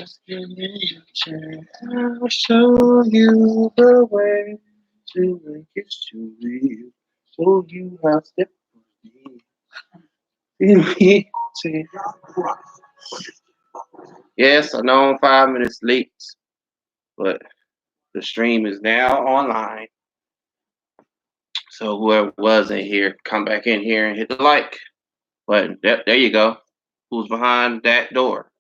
Just give me a chance. I'll show you the way to make it too real. Show you how step be. Yes, I know I'm 5 minutes late, but the stream is now online. So whoever was in here, come back in here and hit the like button. There you go. Who's behind that door?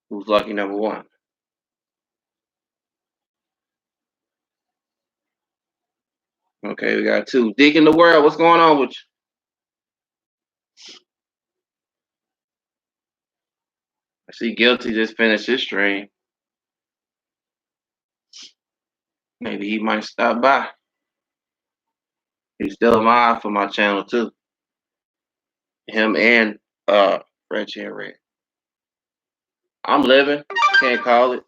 Who's lucky number one? Okay, we got two. Dig in the world. What's going on with you? I see Guilty just finished his stream. Maybe he might stop by. He's still alive for my channel too. Him and French and Red. I'm living. Can't call it.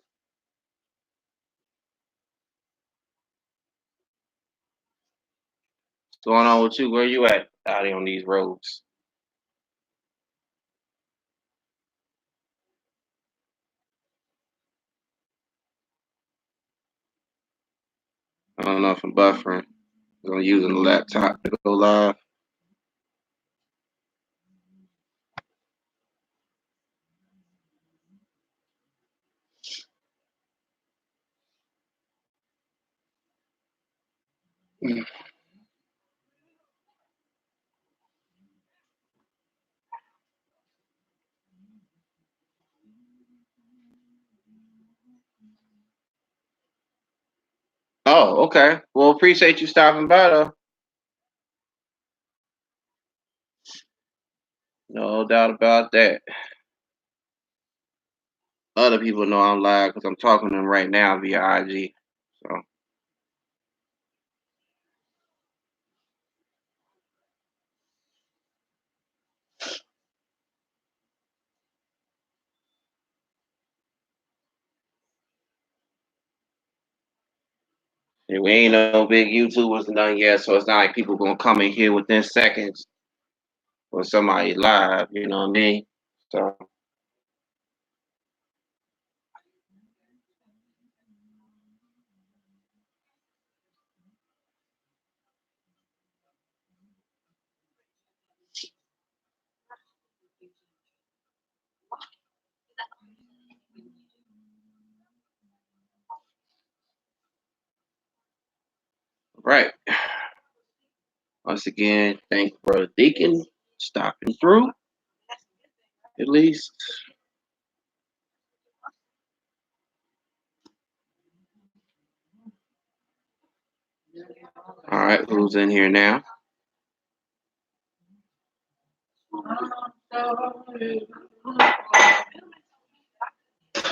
What's going on with you? Where you at out here on these roads? I don't know if I'm buffering. I'm using the laptop to go live. Oh, okay. Well, appreciate you stopping by though. No doubt about that. Other people know I'm live because I'm talking to them right now via IG. So yeah, we ain't no big YouTubers and nothing yet, so it's not like people gonna come in here within seconds or somebody live. You know what I mean? So right. Once again, thank Brother Deacon stopping through. At least. All right, who's in here now?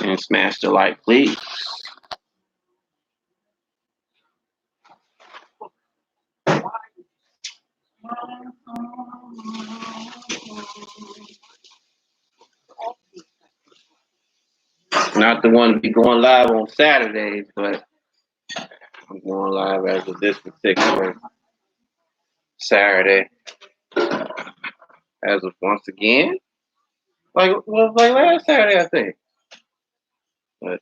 And smash the like, please. Not the one to be going live on Saturdays, but I'm going live as of this particular Saturday. As of once again, like last Saturday, I think. But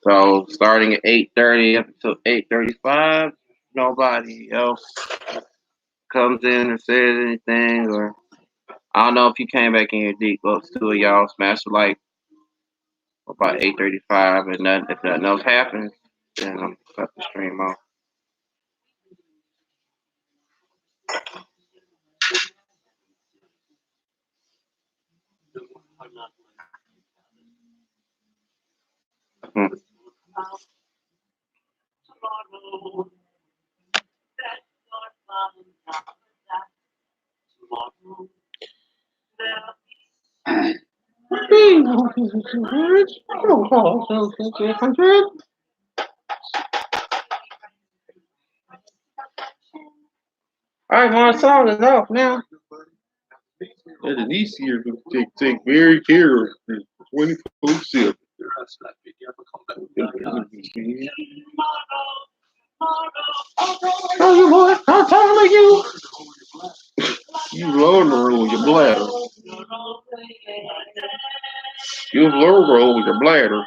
so starting at 8:30 up until 8:35, nobody else comes in and says anything, or I don't know if you came back in here deep, but two of y'all smash the like about 8:35, and then if nothing else happens, then I'm cut the stream off. Hmm. All right, my song is off now. And Denise here to take very care of it 24/7. Oh, you boy, I'm telling you. You lower roll with your bladder. You lower roll with your bladder.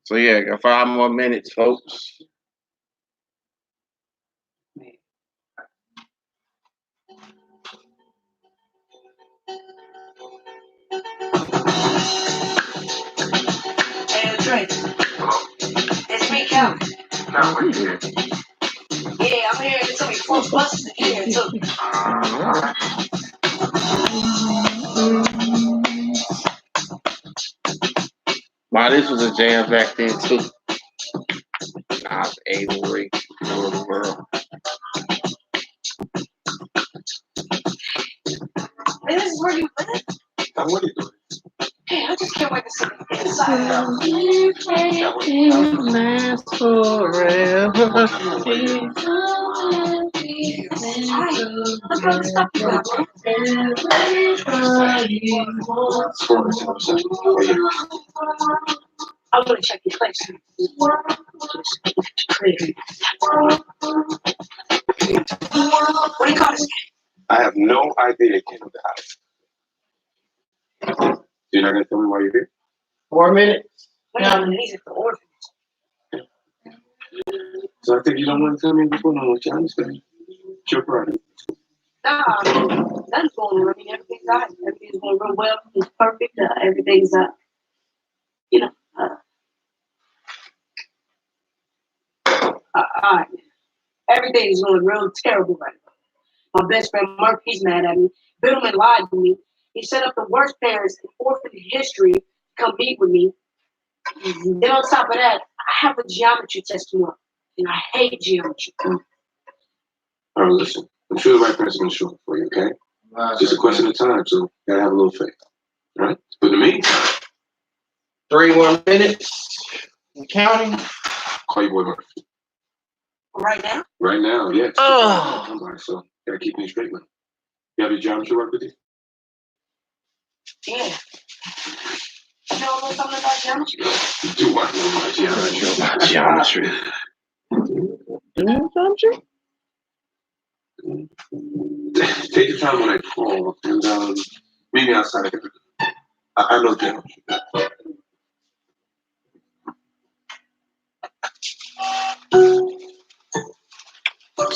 So yeah, got 5 more minutes, folks. Hey, Trey. It's me, Calvin. Yeah, I'm here. It took me 4 buses to get here, too. Wow, this was a jam back then too. Nah, it's Avery, World of the World. Hey, this is where you live? Now, what are you doing? Hey, I just can't wait to see inside. Last forever. Hi. Let's go to the stuff you got, bro. I'm gonna check your place. What do you call this? I have no idea it came to the house. You're not going to tell me why you're here? 4 minutes. We're not gonna need it for orphans. So I think you don't want to tell me what's going on with you. I understand. It's your problem. Nah, nothing's going on. I mean, everything's all right. Everything's going real well. It's perfect. Everything's, you know, all right. Everything's going real terrible right now. My best friend Mark, he's mad at me. Biddleman lied to me. He set up the worst parents in orphan history to come meet with me. Then on top of that, I have a geometry test tomorrow, and I hate geometry. All right, listen. I'm sure the right person will show up for you, okay? It's just a question of time, so you gotta have a little faith. All right? But in the meantime, 3 more minutes. I'm counting. call your boy Murphy. Right now? Right now, yes. Oh. Come by, so gotta keep things straight, man. You have your geometry work with you? Yeah. You know something about geometry? Do I know about geometry? Geometry? Take your time when I call and meet me outside. I know geometry.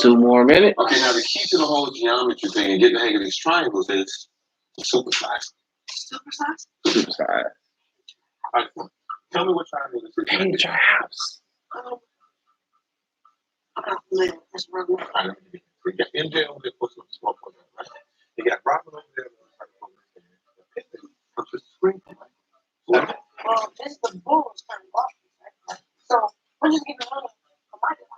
2 more minutes. Okay, now the key to the whole geometry thing and getting the hang of these triangles is supersize. Supersize? Superside. All right, tell me what triangle this is. Paint your house. That's real good. We got MJ over there for some smoke on that, right? You got Robin over there. Well, this the Bulls turn off, right? So we're just giving money for my device.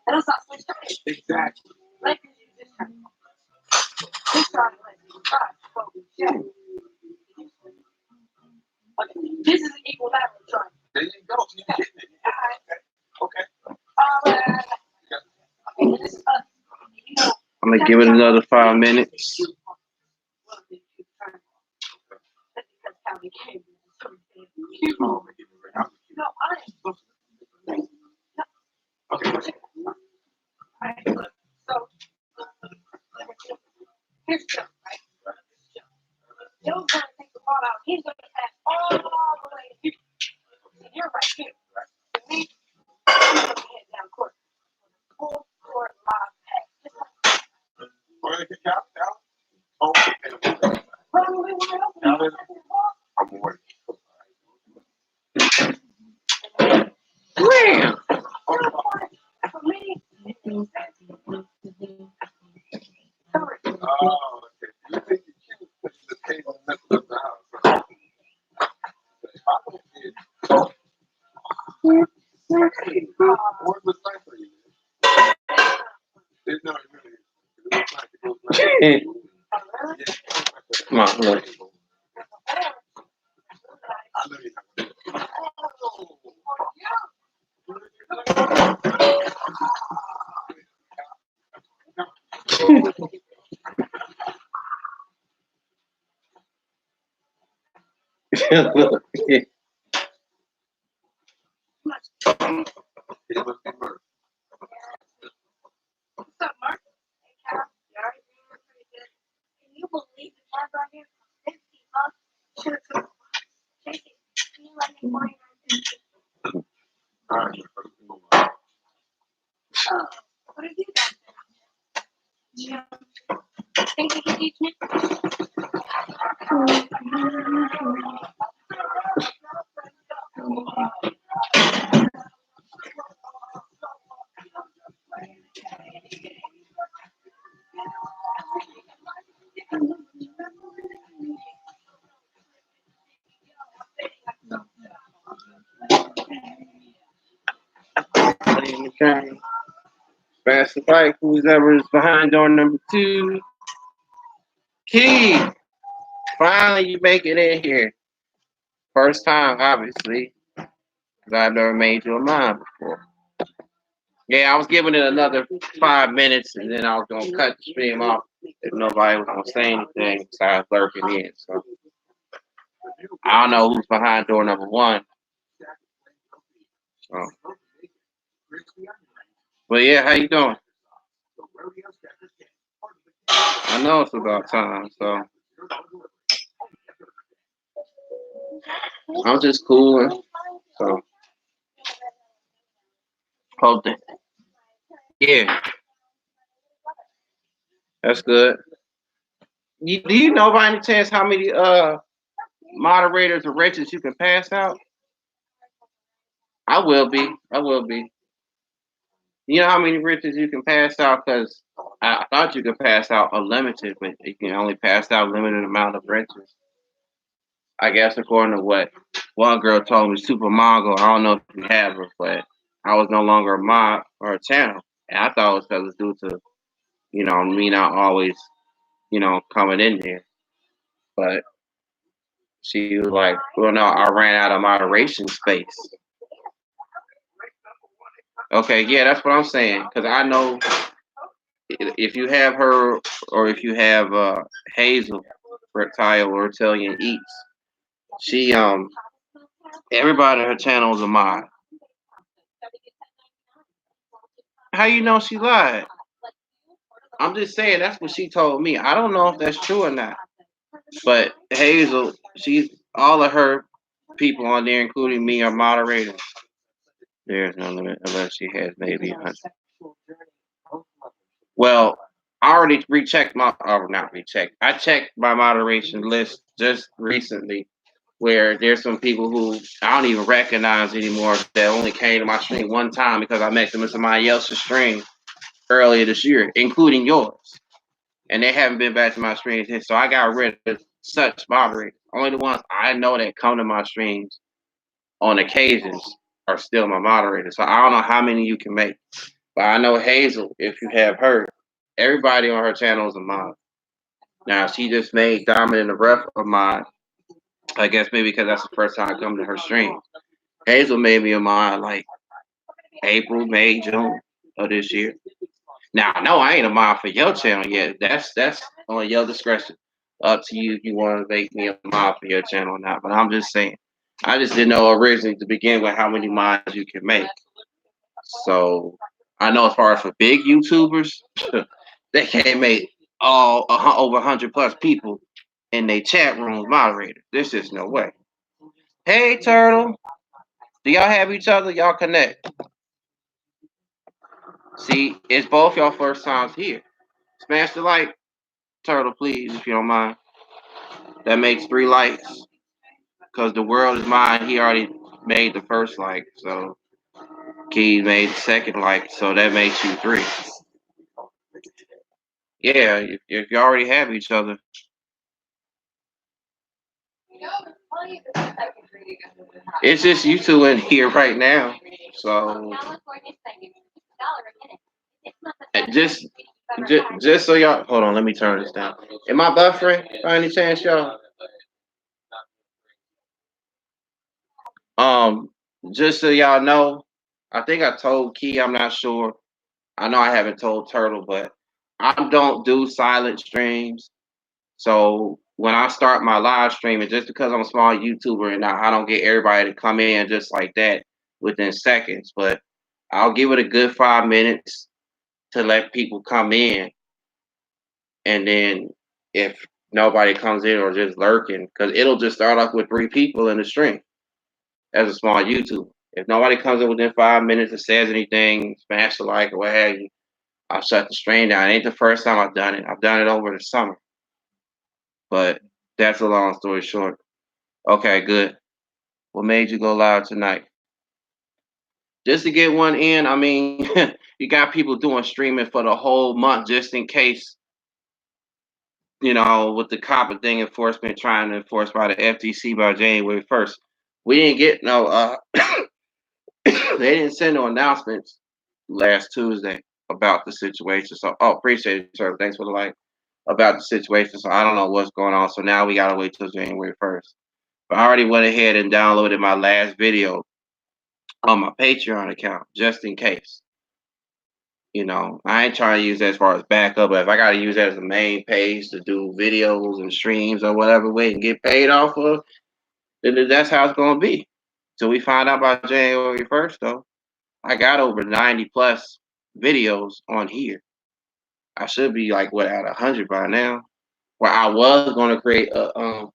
And it's not switched up. Exactly. Like this turn. This turn, like you okay, this is an equilateral triangle. There you go. You getting it. Okay. Okay, this is us. You know, I'm gonna give it another 5 minutes. No, I am. Okay. So, here's Joe, right? Joe's gonna take the ball out. He's gonna pass all the way to you. You're right here. To me, I'm gonna head down court. Full court live pass. All right, now. Probably wide open. I'm working. Wham! For me, sorry. Oh, okay. You think you're cute, but you just came on the middle of the house. Hey, what was nice for you? No, it really is. It looks like it goes like Come on, look. I know you have. Look. What's up, Mark? Hey, Cal. You already doing pretty good. Can you believe the tab right here? $50. Should have took Casey, can you let me $49.50? All right. What have you done? Yeah. Think you can teach me? Okay. Fast and fight. Who's ever is behind door number 2? Key. Finally, you make it in here. First time, obviously, because I've never made you a mine before. Yeah, I was giving it another 5 minutes, and then I was gonna cut the stream off if nobody was gonna say anything besides lurking in. So I don't know who's behind door number 1. So, but yeah, how you doing? I know it's about time, so I'm just cooling. So hope that, yeah, that's good. Do you know by any chance how many moderators or wrenches you can pass out? I will be. I will be. You know how many wrenches you can pass out? Because I thought you could pass out unlimited, but you can only pass out a limited amount of wrenches. I guess according to what one girl told me, Super Mongo. I don't know if you have her, but I was no longer a mod or a channel, and I thought it was because it's due to me not always coming in there. But she was like, "Well, no, I ran out of moderation space." Okay, yeah, that's what I'm saying. Because I know if you have her or if you have Hazel, Reptile or Italian Eats, she everybody on her channel is a mod. How you know she lied? I'm just saying that's what she told me. I don't know if that's true or not. But Hazel, she's all of her people on there, including me, are moderators. There's no limit unless she has maybe 100. Well, I already rechecked my, or not rechecked. I checked my moderation list just recently, where there's some people who I don't even recognize anymore that only came to my stream one time because I met them in somebody else's stream earlier this year, including yours. And they haven't been back to my streams since. So I got rid of such moderators. Only the ones I know that come to my streams on occasions are still my moderators. So I don't know how many you can make. But I know Hazel, if you have her, everybody on her channel is a mod. Now she just made Diamond in the Rough a mod. I guess maybe because that's the first time I come to her stream. Hazel made me a mod like April, May, June of this year. Now, no, I ain't a mod for your channel yet. That's on your discretion. Up to you if you want to make me a mod for your channel or not. But I'm just saying. I just didn't know originally to begin with how many mods you can make. So I know as far as for big YouTubers, they can't make all over 100 plus people in their chat rooms moderators. There's just no way. Hey, Turtle. Do y'all have each other? Y'all connect. See, it's both y'all first times here. Smash the like, Turtle, please, if you don't mind. That makes 3 likes. Because the world is mine. He already made the first like. So Key made the second like. So that makes you 3. Yeah, if you already have each other. It's just you two in here right now. So just so y'all hold on, let me turn this down. Am I buffering by any chance, y'all? Just so y'all know, I think I told Key, I'm not sure. I know I haven't told Turtle, but I don't do silent streams. So when I start my live streaming, just because I'm a small YouTuber and I don't get everybody to come in just like that within seconds, but I'll give it a good 5 minutes to let people come in. And then if nobody comes in or just lurking, because it'll just start off with 3 people in the stream as a small YouTuber. If nobody comes in within 5 minutes and says anything, smash the like or what have you, I'll shut the stream down. It ain't the first time I've done it. I've done it over the summer. But that's a long story short. Okay, good. What made you go live tonight? Just to get one in, I mean, you got people doing streaming for the whole month just in case, with the copper thing enforcement trying to enforce by the FTC by January 1st. We didn't get no, they didn't send no announcements last Tuesday about the situation. So, appreciate it, sir. Thanks for the like about the situation. So, I don't know what's going on. So, now we got to wait till January 1st. But I already went ahead and downloaded my last video on my Patreon account just in case. I ain't trying to use that as far as backup, but if I got to use that as a main page to do videos and streams or whatever way and get paid off of, then that's how it's going to be. So we find out by January 1st, though. I got over 90 plus videos on here. I should be like, at 100 by now. Where I was going to create a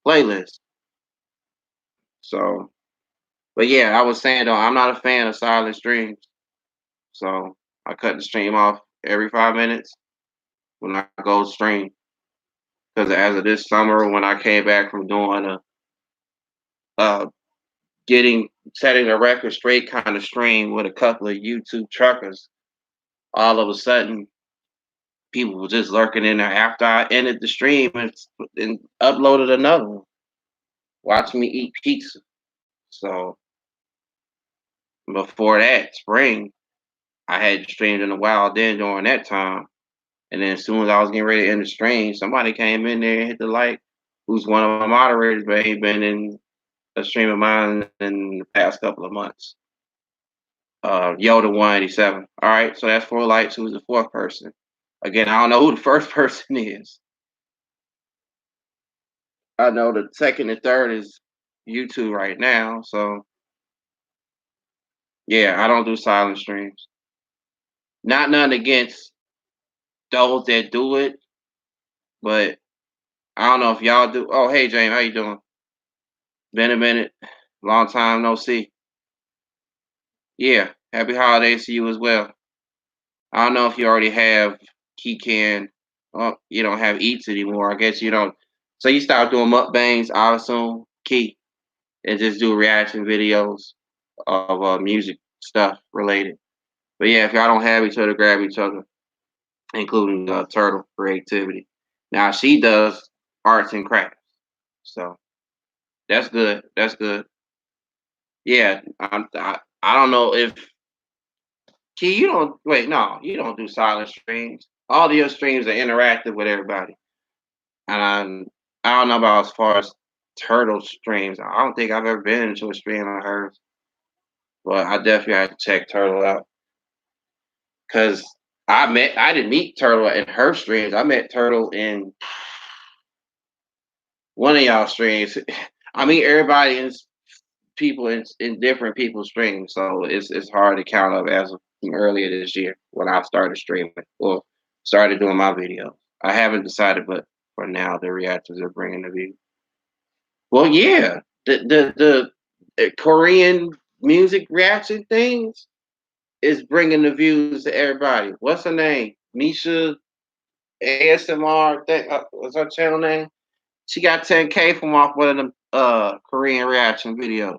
playlist. So, but yeah, I was saying, though, I'm not a fan of silent streams. So I cut the stream off every 5 minutes when I go stream. Because as of this summer, when I came back from doing setting a record straight kind of stream with a couple of YouTube truckers, all of a sudden, people were just lurking in there after I ended the stream and uploaded another one. Watch me eat pizza. So before that, spring, I had streamed in a while then during that time. And then as soon as I was getting ready to end the stream, somebody came in there and hit the like, who's one of my moderators, but he been in a stream of mine in the past couple of months. Yoda 187. All right, so that's 4 likes. Who's the 4th person? Again, I don't know who the 1st person is. I know the 2nd and 3rd is YouTube right now. So yeah, I don't do silent streams. Not none against those that do it, but I don't know if y'all do. Oh, hey James, how you doing? Been a minute, long time no see. Yeah, happy holidays to you as well. I don't know if you already have Keycan. You don't have Eats anymore. I guess you don't. So you start doing mukbangs, I assume, Key, and just do reaction videos of music stuff related. But yeah, if y'all don't have each other, grab each other, including Turtle Creativity. Now she does arts and crafts, so that's good. That's good. Yeah, I don't know if Key, you don't wait. No, you don't do silent streams. All of your streams are interactive with everybody, and I don't know about as far as Turtle streams. I don't think I've ever been into a stream of hers, but I definitely have to check Turtle out because I didn't meet Turtle in her streams. I met Turtle in one of y'all streams. I mean, everybody in people in different people's streams, so it's hard to count up as of earlier this year when I started streaming or started doing my videos. I haven't decided, but for now, the reactors are bringing the view. Well, yeah, the Korean music reaction things is bringing the views to everybody. What's her name? Misha ASMR. What's her channel name? She got 10K from off one of them Korean reaction videos.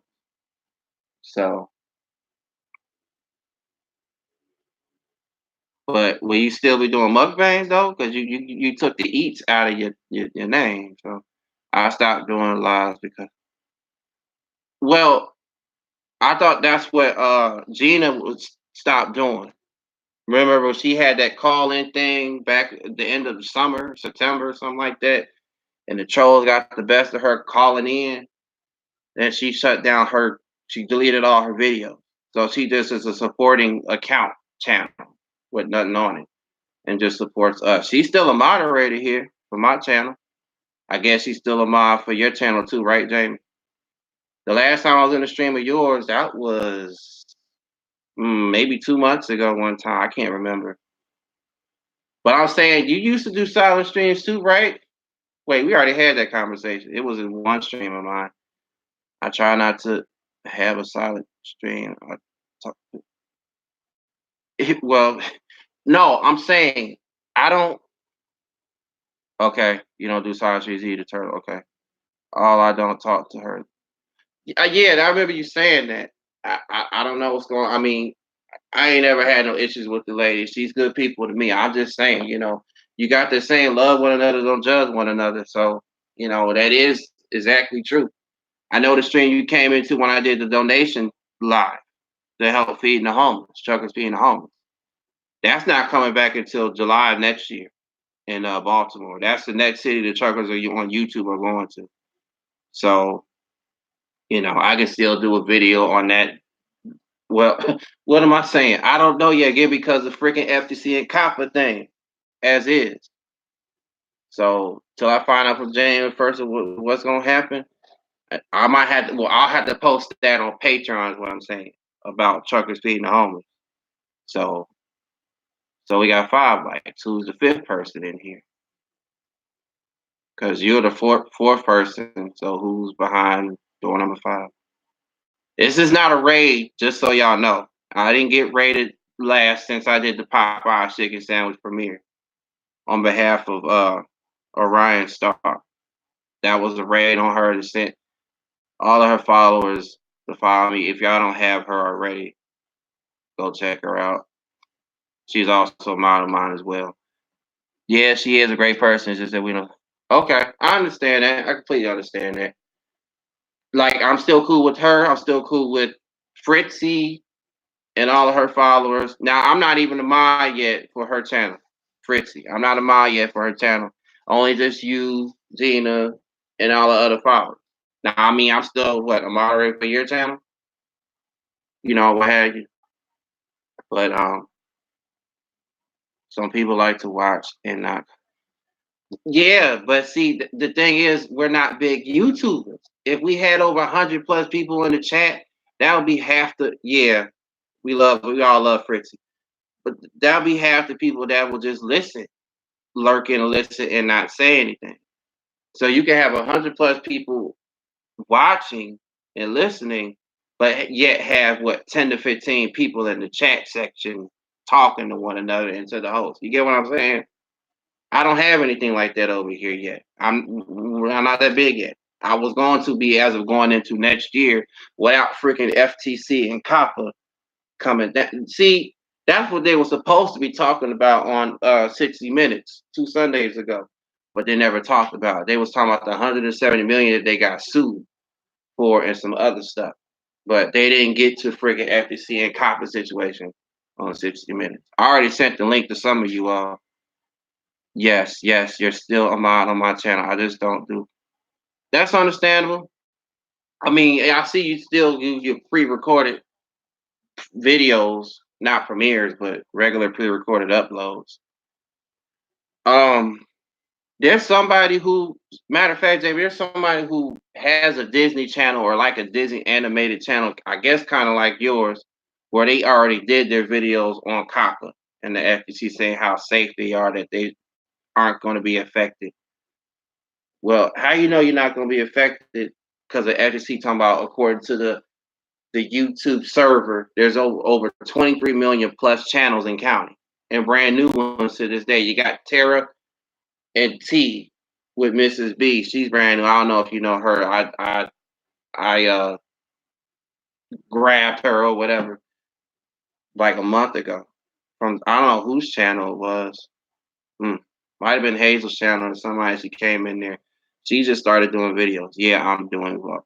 So, but will you still be doing mukbangs though? Because you took the eats out of your name. So I stopped doing lives because, well, I thought that's what Gina was stopped doing. Remember when she had that call-in thing back at the end of the summer, September, something like that, and the trolls got the best of her calling in, and she deleted all her videos. So she just is a supporting account channel with nothing on it and just supports us. She's still a moderator here for my channel. I guess she's still a mod for your channel too, right, Jamie? The last time I was in the stream of yours, that was maybe 2 months ago one time. I can't remember. But I'm saying you used to do silent streams too, right? Wait, we already had that conversation. It was in one stream of mine. I try not to have a silent stream. Well, no, I'm saying I don't. Okay, you don't do silent streams either, Turtle. Okay. I don't talk to her. Yeah, I remember you saying that. I don't know what's going on. I mean, I ain't ever had no issues with the lady. She's good people to me. I'm just saying, you got this saying, love one another, don't judge one another. So, that is exactly true. I know the stream you came into when I did the donation live to help feeding the homeless, truckers feeding the homeless. That's not coming back until July of next year in Baltimore. That's the next city the truckers are on YouTube are going to. So, I can still do a video on that. Well, what am I saying? I don't know yet, again, because of freaking FTC and COPPA thing, as is. So till I find out from James first of what's gonna happen, I might have to. Well, I'll have to post that on Patreon. Is what I'm saying about truckers feeding the homeless. So we got 5 likes. Who's the 5th person in here? Because you're the fourth person. So who's behind door number 5? This is not a raid, just so y'all know. I didn't get raided last since I did the Popeye chicken sandwich premiere on behalf of Orion Star. That was a raid on her to send all of her followers to follow me. If y'all don't have her already, go check her out. She's also a model of mine as well. Yeah, she is a great person. It's just that we don't. Okay, I understand that. I completely understand that. Like, I'm still cool with her. I'm still cool with Fritzy and all of her followers. Now, I'm not even a mod yet for her channel, Fritzy. I'm not a mod yet for her channel. Only just you, Gina, and all the other followers. Now, I mean, I'm still, a moderator for your channel? What have you. But some people like to watch and not. Yeah, but see, the thing is, we're not big YouTubers. If we had over 100 plus people in the chat, that would be half the. Yeah, we all love Fritzy, but that would be half the people that will just listen, lurking and listen and not say anything. So you can have 100 plus people watching and listening, but yet have 10 to 15 people in the chat section talking to one another and to the host. You get what I'm saying? I don't have anything like that over here yet. I'm not that big yet. I was going to be as of going into next year without freaking FTC and COPPA coming down. See, that's what they were supposed to be talking about on 60 Minutes 2 Sundays ago, but they never talked about it. They was talking about the 170 million that they got sued for and some other stuff, but they didn't get to freaking FTC and COPPA situation on 60 Minutes. I already sent the link to some of you all. Yes, you're still a mod on my channel. I just don't do. That's understandable. I mean, I see you still use your pre-recorded videos, not premieres, but regular pre-recorded uploads. There's somebody who, matter of fact, Jamie, there's somebody who has a Disney channel or like a Disney animated channel, I guess kind of like yours, where they already did their videos on COPPA and the FTC saying how safe they are, that they aren't going to be affected. Well, how you know you're not going to be affected? Because the FTC talking about, according to the YouTube server, there's over 23 million plus channels in county and brand new ones to this day. You got Tara and T with Mrs. B. She's brand new. I don't know if you know her. I grabbed her or whatever like a month ago from, I don't know whose channel it was. Might have been Hazel's channel or somebody. She came in there. She just started doing videos. Yeah, I'm doing vlog.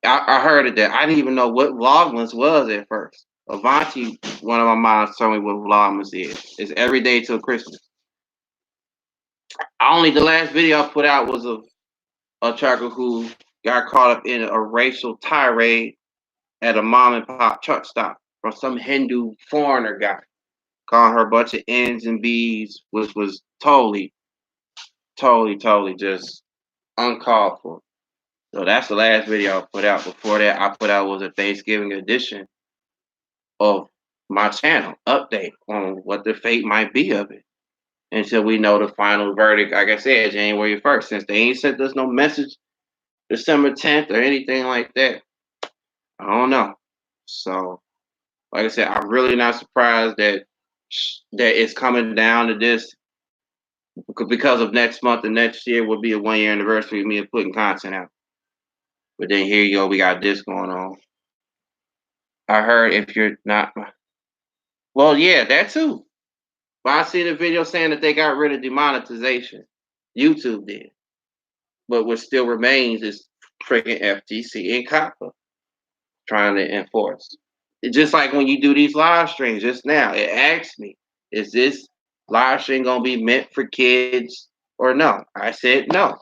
I heard of that. I didn't even know what Vlogmas was at first. Avanti, one of my moms, told me what Vlogmas is. It's every day till Christmas. The last video I put out was of a trucker who got caught up in a racial tirade at a mom and pop truck stop from some Hindu foreigner guy, calling her a bunch of N's and B's, which was totally just uncalled for. So that's the last video I put out. Before that, I put out was a Thanksgiving edition of my channel update on what the fate might be of it until we know the final verdict. Like I said, January 1st. Since they ain't sent us no message December 10th or anything like that, I don't know. So, like I said, I'm really not surprised that it's coming down to this because of next month and next year will be a 1 year anniversary of me putting content out. But then here you go, we got this going on. I heard if you're not, well, yeah, that too. But I seen a video saying that they got rid of demonetization. YouTube did. But what still remains is freaking FTC and COPPA trying to enforce. It's just like when you do these live streams just now, it asks me, is this live stream going to be meant for kids or no? I said no.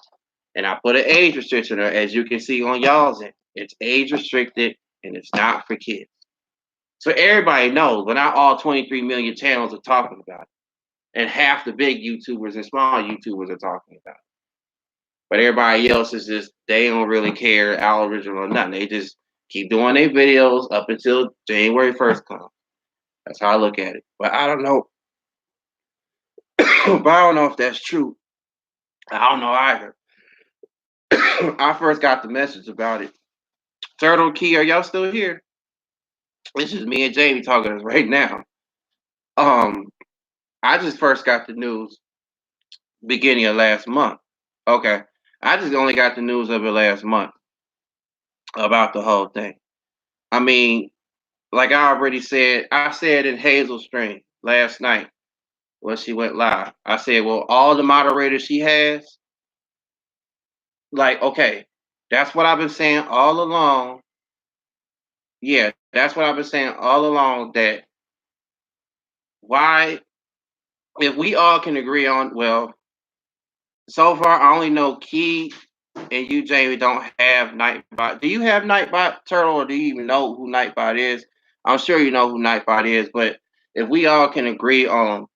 And I put an age restriction there, as you can see on y'all's end. It's age restricted and it's not for kids. So everybody knows, but not all 23 million channels are talking about it. And half the big YouTubers and small YouTubers are talking about it. But everybody else is just, they don't really care, Al original or nothing. They just keep doing their videos up until January 1st comes. That's how I look at it. But I don't know. But I don't know if that's true. I don't know either. I first got the message about it. Turtle Key, are y'all still here? This is me and Jamie talking to us right now. I just first got the news beginning of last month. Okay. I just only got the news of it last month about the whole thing. I mean, like I already said, I said in Hazel Stream last night when she went live, I said, well, all the moderators she has, like, okay, that's what I've been saying all along. Yeah, that's what I've been saying all along, that why, if we all can agree on, well, so far I only know Key and you, Jamie, don't have Nightbot. Do you have Nightbot, Turtle, or do you even know who Nightbot is? I'm sure you know who Nightbot is, but if we all can agree on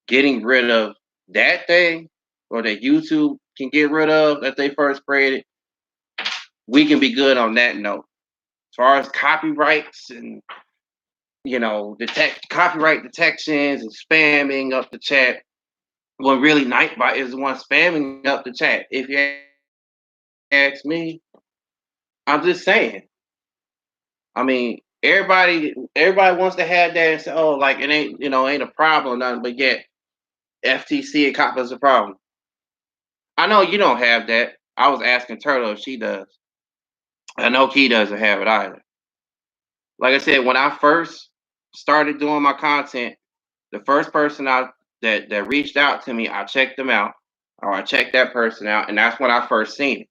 getting rid of that thing, or that YouTube can get rid of that they first created, we can be good on that note. As far as copyrights and copyright detections and spamming up the chat, well, really, Nightbot is the one spamming up the chat. If you ask me, I'm just saying. I mean, everybody wants to have that and say, oh, like it ain't a problem or nothing, but yet FTC and COPPA is a problem. I know you don't have that. I was asking Turtle if she does. I know Key doesn't have it either. Like I said, when I first started doing my content, the first person that reached out to me, I checked them out, or I checked that person out, and that's when I first seen it.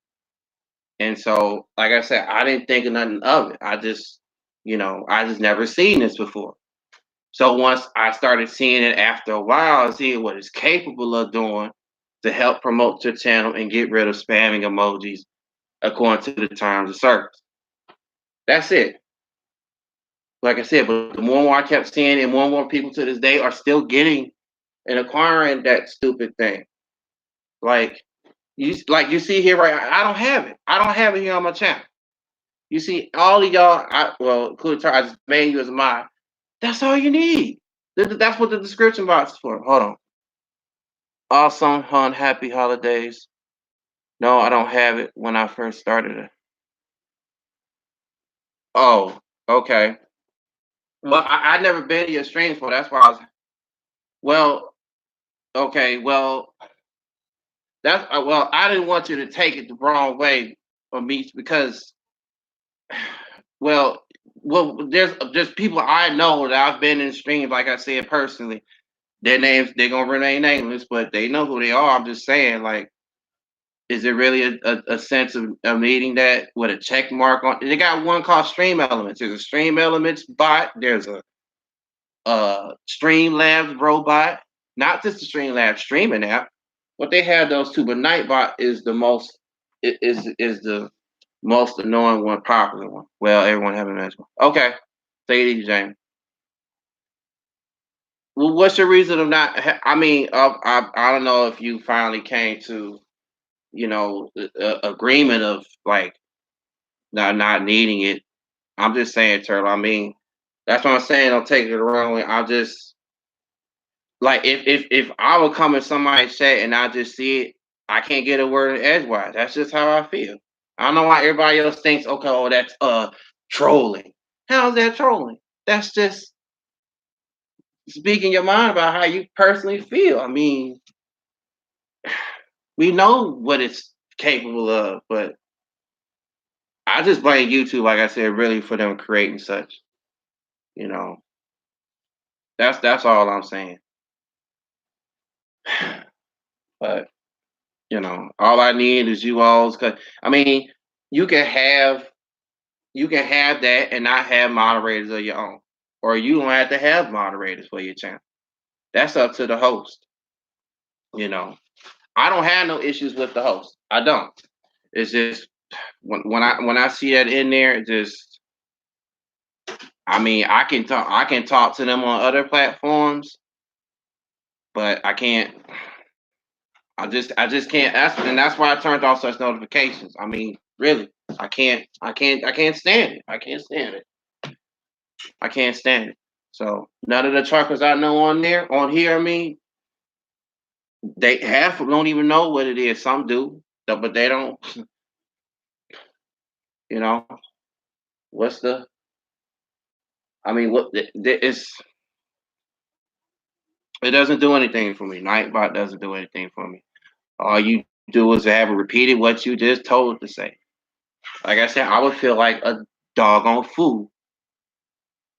And so, like I said, I didn't think of nothing of it. I just never seen this before. So once I started seeing it after a while, seeing what it's capable of doing to help promote your channel and get rid of spamming emojis according to the terms of service. That's it. Like I said, but the more and more I kept seeing, and more people to this day are still getting and acquiring that stupid thing. Like you see here, right? I don't have it. I don't have it here on my channel. You see, all of y'all, including I just made you as mine. That's all you need. That's what the description box is for. Hold on. Awesome, hun. Happy holidays. No, I don't have it when I first started it. Oh, okay. Well, I never been to your streams before. That's why I was. Well, okay. Well, I didn't want you to take it the wrong way for me because, well, there's people I know that I've been in streams, like I said personally. Their names, they're gonna remain nameless, but they know who they are. I'm just saying, like, is it really a sense of needing that with a check mark on? They got one called Stream Elements. There's a Stream Elements bot. There's a Streamlabs robot. Not just the Streamlabs streaming app, but they have those two. But Nightbot is the most the most annoying one, popular one. Well, everyone having a one. Okay, take it easy, James. Well, what's your reason of not? I mean, I don't know if you finally came to agreement of like not needing it. I'm just saying, Turtle. I mean, that's what I'm saying. Don't take it the wrong way. I just like if I would come in somebody's chat and I just see it, I can't get a word in edgewise. That's just how I feel. I don't know why everybody else thinks, okay, oh, that's trolling. How's that trolling? That's just speaking your mind about how you personally feel. I mean, we know what it's capable of, but I just blame YouTube, like I said, really for them creating such. You know, that's all I'm saying. But all I need is you all's. Cause I mean, you can have that and not have moderators of your own, or you don't have to have moderators for your channel. That's up to the host. I don't have no issues with the host. I don't. It's just when I see that in there, it just I mean I can talk to them on other platforms, but I can't. I just can't. That's why I turned off such notifications. I mean, really, I can't stand it. I can't stand it. I can't stand it. So none of the truckers I know on here, I mean, they half don't even know what it is. Some do, but they don't. What's the? I mean, what it's it doesn't do anything for me. Nightbot doesn't do anything for me. All you do is have repeated what you just told to say. Like I said, I would feel like a doggone fool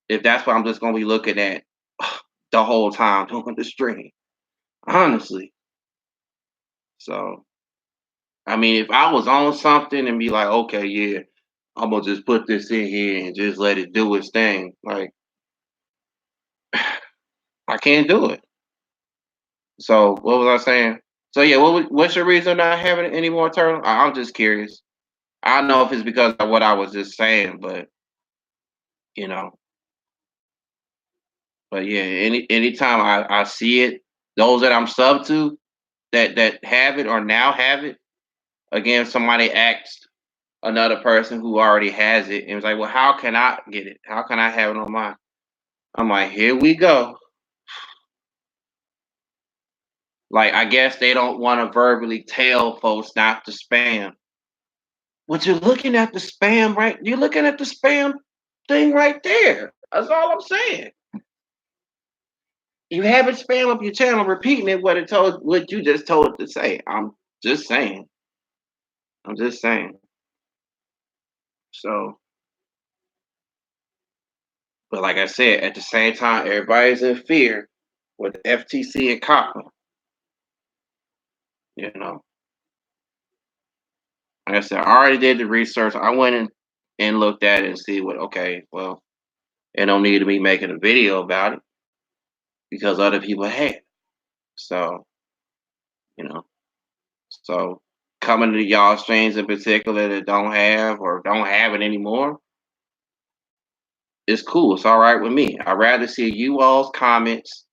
if that's what I'm just gonna be looking at the whole time doing the stream. Honestly. So I mean, if I was on something and be like, okay, yeah, I'm gonna just put this in here and just let it do its thing, like I can't do it. So what was I saying? So yeah, what's your reason not having it anymore, Turtle? I'm just curious. I don't know if it's because of what I was just saying, but you know, but yeah, anytime I see it, those that I'm sub to that have it or now have it, again, somebody asked another person who already has it and was like, well, how can I get it? How can I have it on mine? I'm like, here we go. Like, I guess they don't want to verbally tell folks not to spam. But you're looking at the spam, right? You're looking at the spam thing right there. That's all I'm saying. You haven't spam up your channel repeating it what you just told it to say. I'm just saying. I'm just saying. So, but like I said, at the same time, everybody's in fear with the FTC and COPPA. Like I said, I already did the research. I went in and looked at it and see okay, well, it don't need to be making a video about it because other people have. So, you know, so coming to y'all streams in particular that don't have it anymore, it's cool. It's all right with me. I'd rather see you all's comments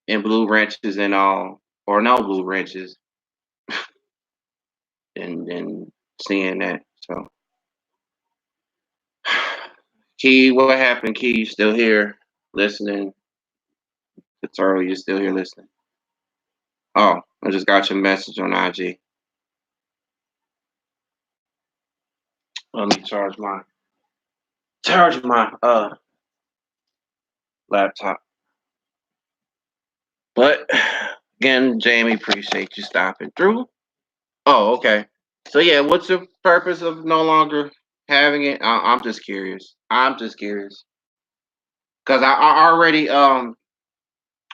and blue wrenches and all, or no blue wrenches, than seeing that. So, Key, what happened? Key, you still here listening? It's early. You're still here listening. Oh, I just got your message on IG. Let me charge my laptop. But again, Jamie, appreciate you stopping through. Oh, okay. So yeah, what's the purpose of no longer having it? I'm just curious. Because I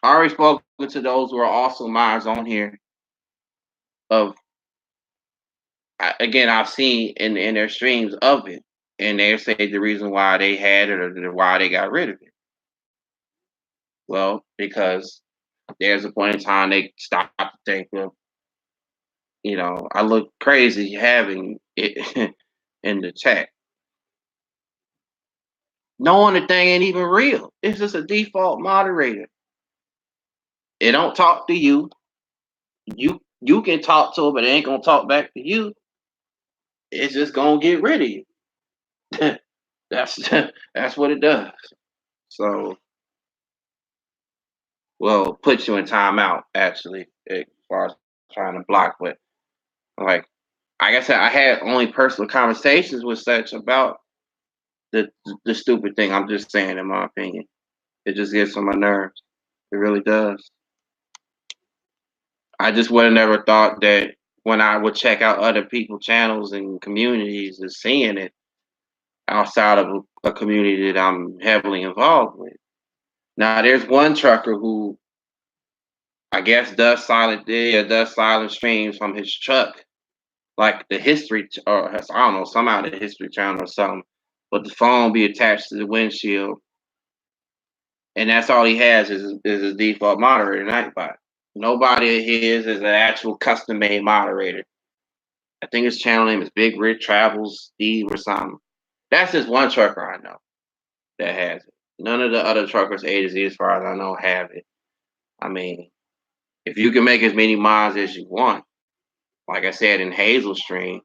already spoke to those who are also mods on here. Again, I've seen in their streams of it, and they say the reason why they had it or why they got rid of it. Well, because there's a point in time they stop to think, well, I look crazy having it in the chat. Knowing the thing ain't even real. It's just a default moderator. It don't talk to you. you can talk to it, but it ain't gonna talk back to you. It's just gonna get rid of you. That's what it does. So, well, put you in timeout actually, as far as trying to block. But like I said, I had only personal conversations with such about the the stupid thing. I'm just saying, in my opinion, it just gets on my nerves. It really does. I just would have never thought that when I would check out other people channels and communities and seeing it outside of a community that I'm heavily involved with. Now, there's one trucker who I guess does silent streams from his truck, like the history or I don't know, somehow the history channel or something. But the phone be attached to the windshield, and that's all he has is his default moderator, Nightbot. Nobody of his is an actual custom made moderator. I think his channel name is Big Rich Travels Steve or something. That's just one trucker I know that has it. None of the other truckers A to Z, as far as I know, have it. I mean, if you can make as many mods as you want, like I said in Hazel Stream,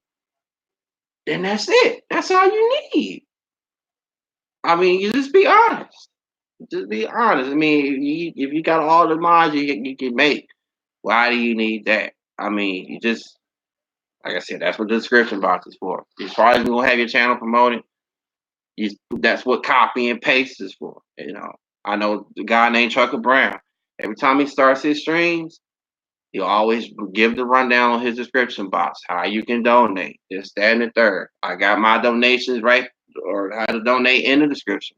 then that's it. That's all you need. I mean, you just be honest. Just be honest. I mean, if you got all the mods you can make, why do you need that? I mean, you just like I said, that's what the description box is for. As far as you gonna have your channel promoted, that's what copy and paste is for. I know the guy named Trucker Brown. Every time he starts his streams, he'll always give the rundown on his description box, how you can donate, this, that, and the third. I got my donations right, or how to donate in the description.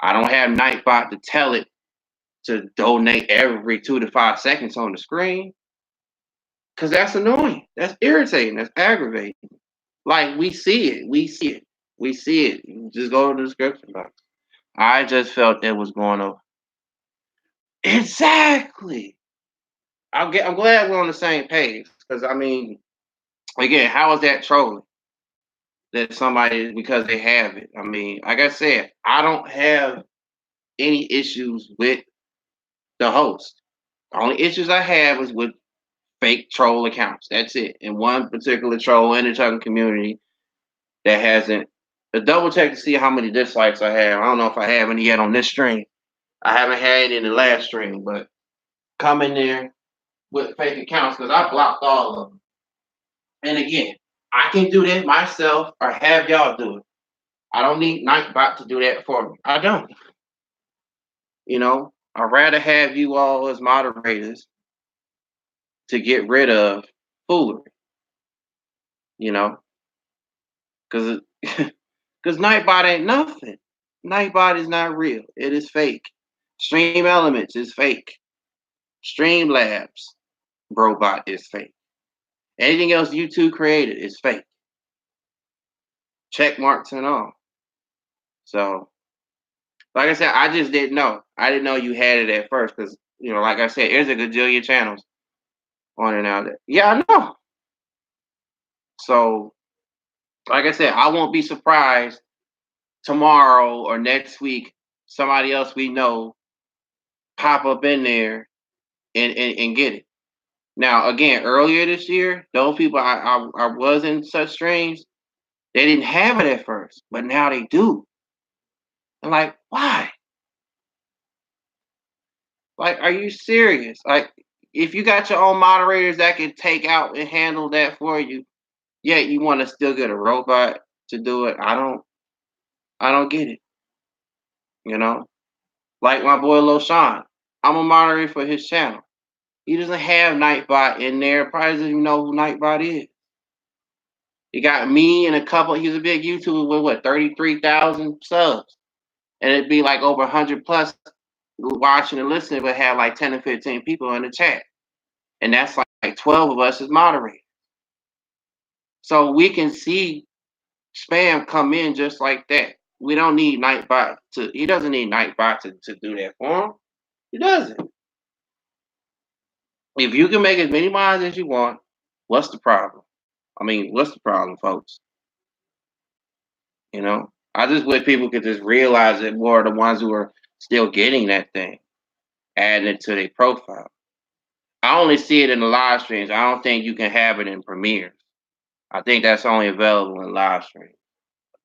I don't have Nightbot to tell it to donate every 2 to 5 seconds on the screen, because that's annoying. That's irritating. That's aggravating. Like, we see it. We see it. We see it. Just go to the description box. I just felt that was going over. Exactly. I'm glad we're on the same page, because I mean, again, how is that trolling? That somebody, because they have it. I mean, like I said, I don't have any issues with the host. The only issues I have is with fake troll accounts. That's it. And one particular troll in the trucking community that hasn't. Double check to see how many dislikes I have. I don't know if I have any yet on this stream. I haven't had any in the last stream, but come in there with fake accounts, because I blocked all of them. And again, I can do that myself or have y'all do it. I don't need Nightbot to do that for me. I don't. I'd rather have you all as moderators to get rid of foolery. Because because Nightbot ain't nothing. Nightbot is not real. It is fake. Stream Elements is fake. Streamlabs robot is fake. Anything else YouTube created is fake. Check marks and all. So, like I said, I just didn't know. I didn't know you had it at first, because like I said, there's a gajillion channels on it now. Yeah, I know. So, like I said, I won't be surprised tomorrow or next week somebody else we know pop up in there and get it. Now, again, earlier this year, those people I was in such streams, they didn't have it at first, but now they do. I'm like, why? Like, are you serious? Like, if you got your own moderators that can take out and handle that for you, yet you want to still get a robot to do it, I don't get it. Like my boy Lil Sean, I'm a moderator for his channel. He doesn't have Nightbot in there. Probably doesn't even know who Nightbot is. He got me and a couple. He's a big YouTuber with what 33,000 subs, and it'd be like over 100 plus watching and listening, but have like 10 or 15 people in the chat, and that's like 12 of us as moderators. So we can see spam come in just like that. We don't need Nightbot to. He doesn't need Nightbot to do that for him. He doesn't. If you can make as many mods as you want, what's the problem? I mean, what's the problem, folks? I just wish people could just realize it more, the ones who are still getting that thing, adding it to their profile. I only see it in the live streams. I don't think you can have it in premieres. I think that's only available in live stream,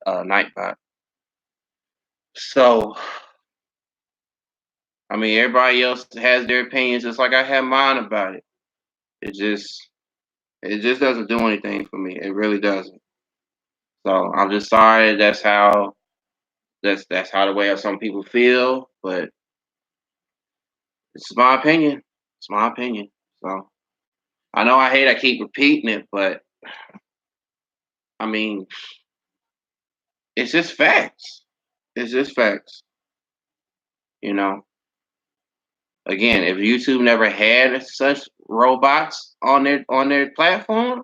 Nightbot. So, I mean, everybody else has their opinions, just like I have mine about it. It just doesn't do anything for me. It really doesn't. So I'm just sorry. That's how the way some people feel. But it's my opinion. It's my opinion. So I know I keep repeating it, but I mean, it's just facts. It's just facts. You know. Again, if YouTube never had such robots on their platform,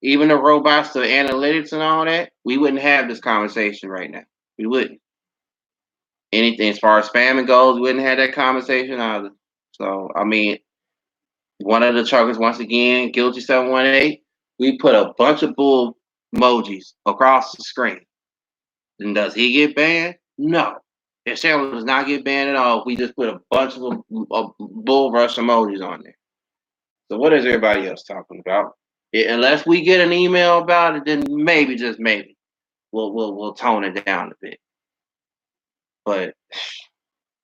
even the robots, the analytics and all that, we wouldn't have this conversation right now. We wouldn't. Anything as far as spamming goes, we wouldn't have that conversation either. So I mean, one of the truckers once again, Guilty 718, we put a bunch of bull emojis across the screen. And does he get banned? No. His channel does not get banned at all. We just put a bunch of bull rush emojis on there. So what is everybody else talking about? Unless we get an email about it, then maybe, just maybe, we'll tone it down a bit. But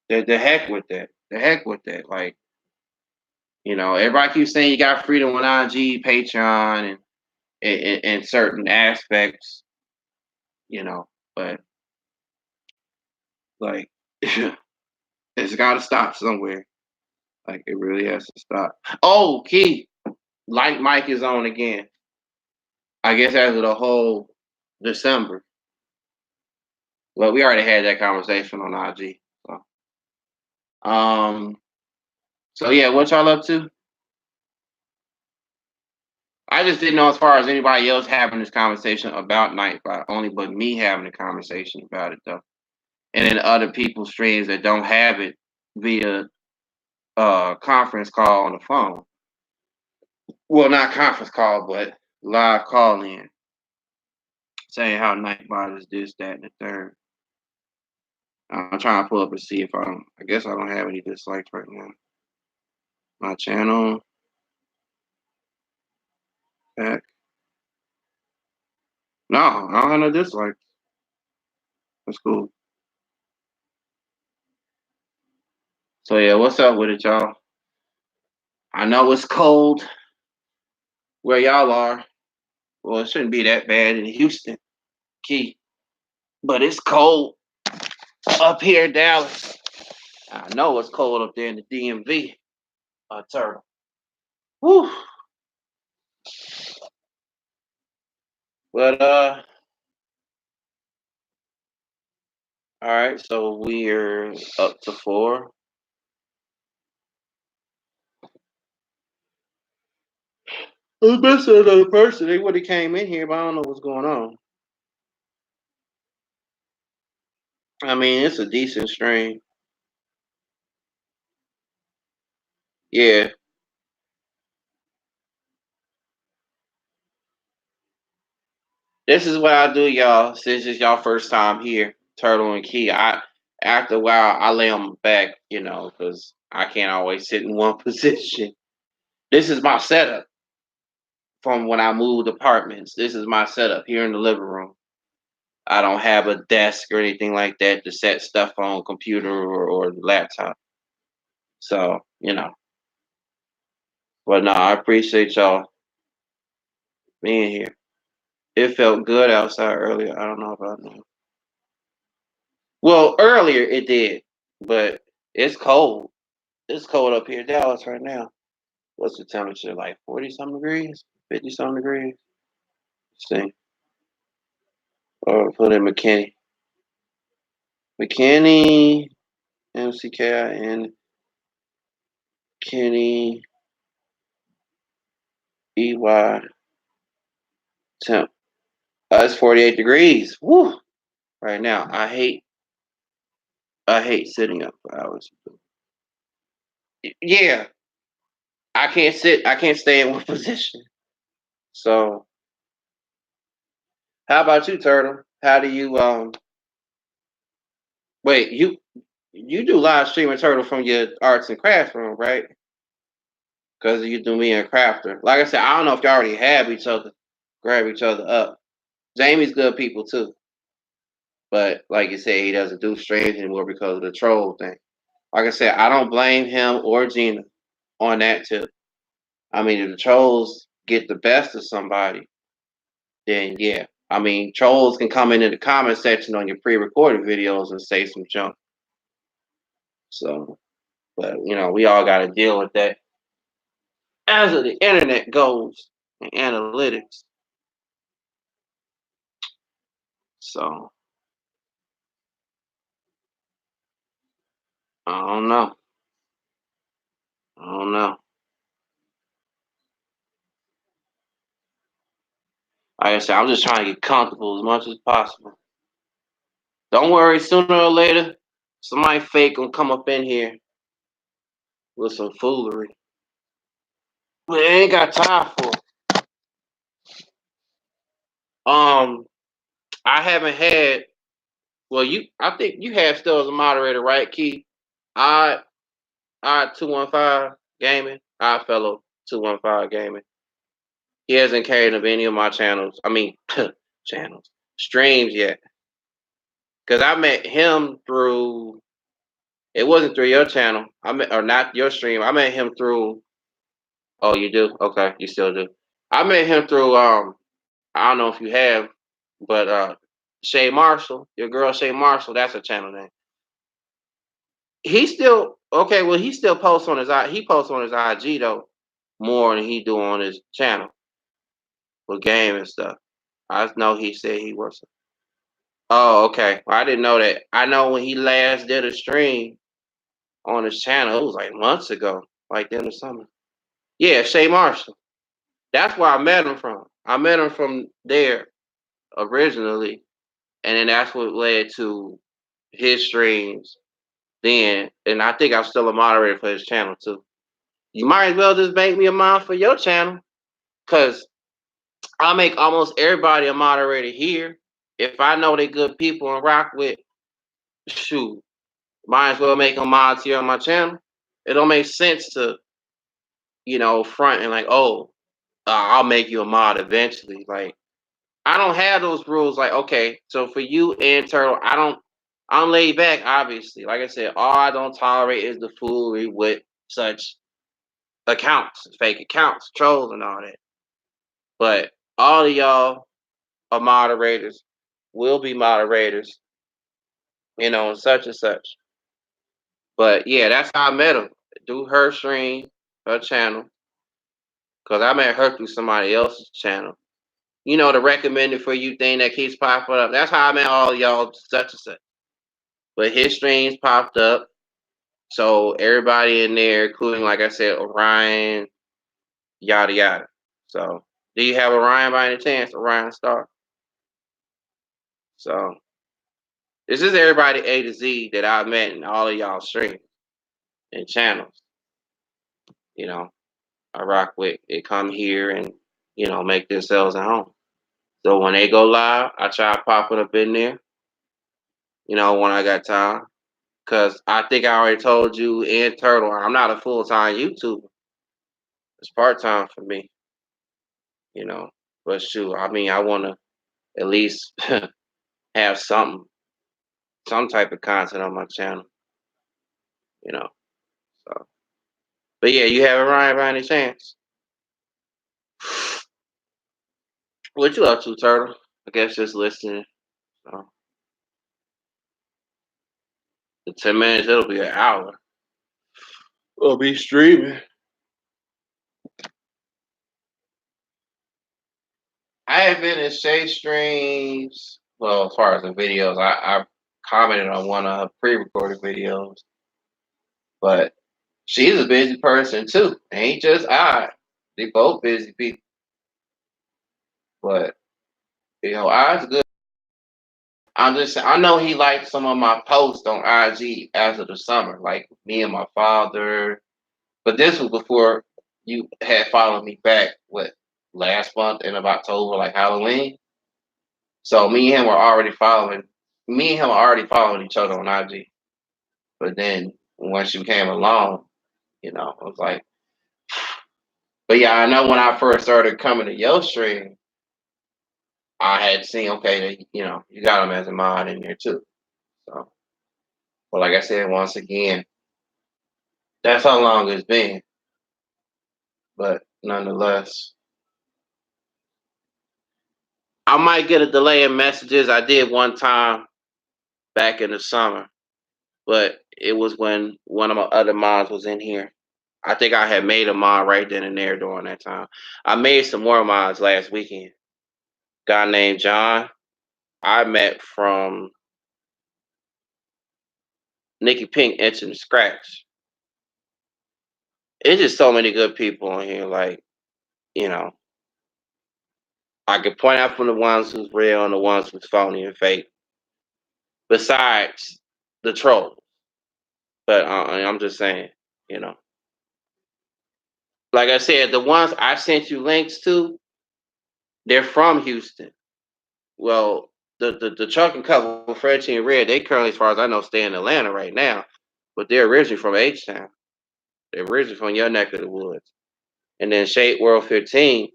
the heck with that. The heck with that. Like, everybody keeps saying you got freedom on IG, Patreon, and certain aspects, but like it's gotta stop somewhere. Like it really has to stop. Oh, Key, Light Mike is on again. I guess after the whole December. Well, we already had that conversation on IG. So yeah, what y'all up to? I just didn't know as far as anybody else having this conversation about Nightbot, only but me having a conversation about it though. And then other people's streams that don't have it via conference call on the phone. Well, not conference call, but live call in. Saying how Nightbot is this, that, and the third. I'm trying to pull up and see if I guess I don't have any dislikes right now. My channel. Back. No, I don't have no dislikes. That's cool. So yeah, what's up with it, y'all? I know it's cold where y'all are. Well, it shouldn't be that bad in Houston, Key. But it's cold up here in Dallas. I know it's cold up there in the DMV. Turtle. Whew. But all right, so we're up to 4. I was missing another person. They would have came in here, but I don't know what's going on. I mean, it's a decent stream. Yeah. This is what I do, y'all. Since it's y'all first time here, Turtle and Key. After a while I lay them back, because I can't always sit in one position. This is my setup from when I moved apartments. This is my setup here in the living room. I don't have a desk or anything like that to set stuff on computer or laptop. So, But no, I appreciate y'all being here. It felt good outside earlier. I don't know about now. Well, earlier it did, but it's cold. It's cold up here in Dallas right now. What's the temperature? Like 40 something degrees? 50 something degrees? Let's see. Or put in McKinney. McKinney, MCKIN, Kenny, EY, temp. It's 48 degrees. Woo! Right now. I hate sitting up for hours. Yeah. I can't stay in one position. So how about you, Turtle? How do you wait, you do live streaming, Turtle, from your arts and crafts room, right? because you do me and Crafter. Like I said, I don't know if y'all already have each other, grab each other up. Jamie's good people too, but like you said, he doesn't do streams anymore because of the troll thing. Like I said, I don't blame him or Gina on that tip. I mean, if the trolls get the best of somebody, then yeah. I mean, trolls can come into the comment section on your pre-recorded videos and say some junk. So, but you know, we all got to deal with that. As the internet goes and analytics. So, I don't know. I don't know. Like I said, I'm just trying to get comfortable as much as possible. Don't worry, sooner or later, somebody fake gonna come up in here with some foolery. But I ain't got time for it. I haven't had. Well, I think you have still as a moderator, right, Keith? I 215 gaming. I fellow 215 gaming. He hasn't carried up any of my channels. I mean, channels, streams yet. Because I met him through. It wasn't through your channel. Or not your stream. I met him through. Oh, you do? Okay, you still do. I met him through. I don't know if you have, but Shay Marshall, your girl Shay Marshall. That's her channel name. He still okay. Well, he still posts on his IG though more than he do on his channel with game and stuff. I know he said he was. Oh, okay. Well, I didn't know that. I know when he last did a stream on his channel, it was like months ago, like in the summer. Yeah, Shay Marshall. That's where I met him from. I met him from there originally, and then that's what led to his streams then. And I think I'm still a moderator for his channel too. You might as well just make me a mod for your channel, cause I make almost everybody a moderator here. If I know they good people and rock with, shoot, might as well make them mods here on my channel. It don't make sense to, front and like, oh, I'll make you a mod eventually. Like, I don't have those rules. Like, okay, so for you and Turtle, I'm laid back, obviously. Like I said, all I don't tolerate is the foolery with such accounts, fake accounts, trolls, and all that. But all of y'all are moderators, will be moderators, and such and such. But yeah, that's how I met him. Do her stream, her channel. Because I met her through somebody else's channel. The recommended for you thing that keeps popping up. That's how I met all y'all, such and such. But his streams popped up. So everybody in there, including, like I said, Orion, yada, yada. So do you have Orion by any chance? Orion Star? So this is everybody A to Z that I met in all of y'all streams and channels. I rock with. They come here and, make themselves at home. So when they go live, I try to pop it up in there, when I got time. Because I think I already told you and Turtle, I'm not a full-time YouTuber. It's part-time for me, But shoot, I mean, I want to at least have some type of content on my channel, So, but yeah, you have Ryan by any chance? What you up to, Turtle? I guess just listening. So, in 10 minutes, it'll be an hour. We'll be streaming. I have been in Shay streams. Well, as far as the videos, I commented on one of her pre-recorded videos. But she's a busy person too. Ain't just I. They both busy people. But I's good. I know he liked some of my posts on IG after the summer, like me and my father. But this was before you had followed me back, last month in October, like Halloween. So me and him were already following each other on IG. But then once you came along, I was like, But yeah, I know when I first started coming to your stream, I had seen, okay, you know, you got him as a mod in there too. So, but like I said, once again, that's how long it's been. But nonetheless, I might get a delay in messages. I did one time back in the summer, but it was when one of my other mods was in here. I think I had made a mod right then and there during that time. I made some more mods last weekend. Guy named John, I met from Nikki Pink Etching Scratch. It's just so many good people in here. Like, you know, I could point out from the ones who's real and the ones who's phony and fake. Besides the trolls, but I'm just saying, you know, like I said, the ones I sent you links to, they're from Houston. Well, the trucking couple, Fred and Red, they currently, as far as I know, stay in Atlanta right now, but they're originally from H Town. They're originally from your neck of the woods. And then Shade World 15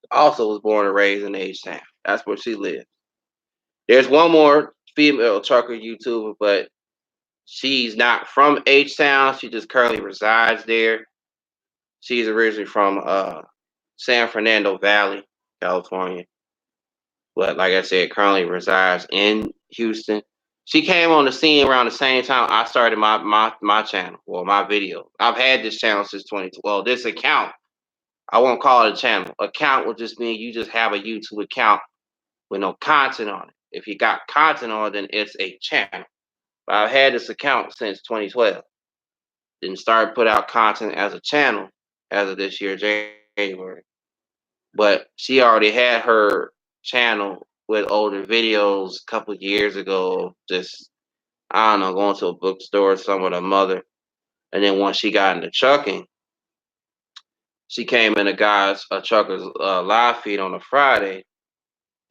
also was born and raised in H Town. That's where she lives. There's one more female trucker YouTuber, but she's not from H Town. She just currently resides there. She's originally from San Fernando Valley, California. But like I said, currently resides in Houston. She came on the scene around the same time I started my channel, well, my video. I've had this channel since 2012. Well, this account, I won't call it a channel. Account would just mean you just have a YouTube account with no content on it. If you got content on it, then it's a channel. But I've had this account since 2012. Didn't start put out content as a channel as of this year, January. But she already had her channel with older videos a couple years ago. Just, I don't know, going to a bookstore or something with her mother. And then once she got into trucking, she came in a trucker's live feed on a Friday,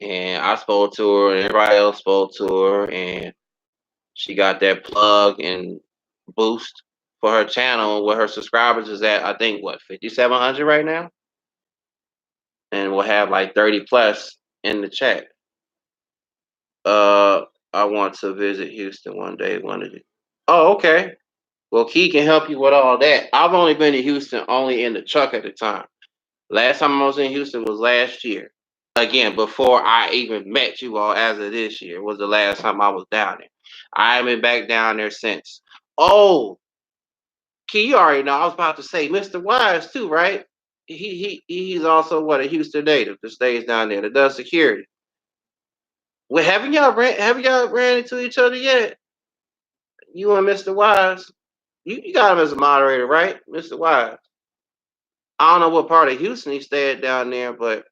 and I spoke to her, and everybody else spoke to her, and she got that plug and boost for her channel where her subscribers is at, I think, what, 5,700 right now? And we'll have like 30 plus in the chat. I want to visit Houston one day. Oh, okay. Well, Key can help you with all that. I've only been to Houston only in the truck at the time. Last time I was in Houston was last year. Again, before I even met you all as of this year was the last time I was down there. I haven't been back down there since. Oh, Key, you already know. I was about to say Mr. Wise too, right? He's also what, a Houston native that stays down there that does security. Well, haven't y'all ran into each other yet? You and Mr. Wise. You got him as a moderator, right, Mr. Wise? I don't know what part of Houston he stayed down there, but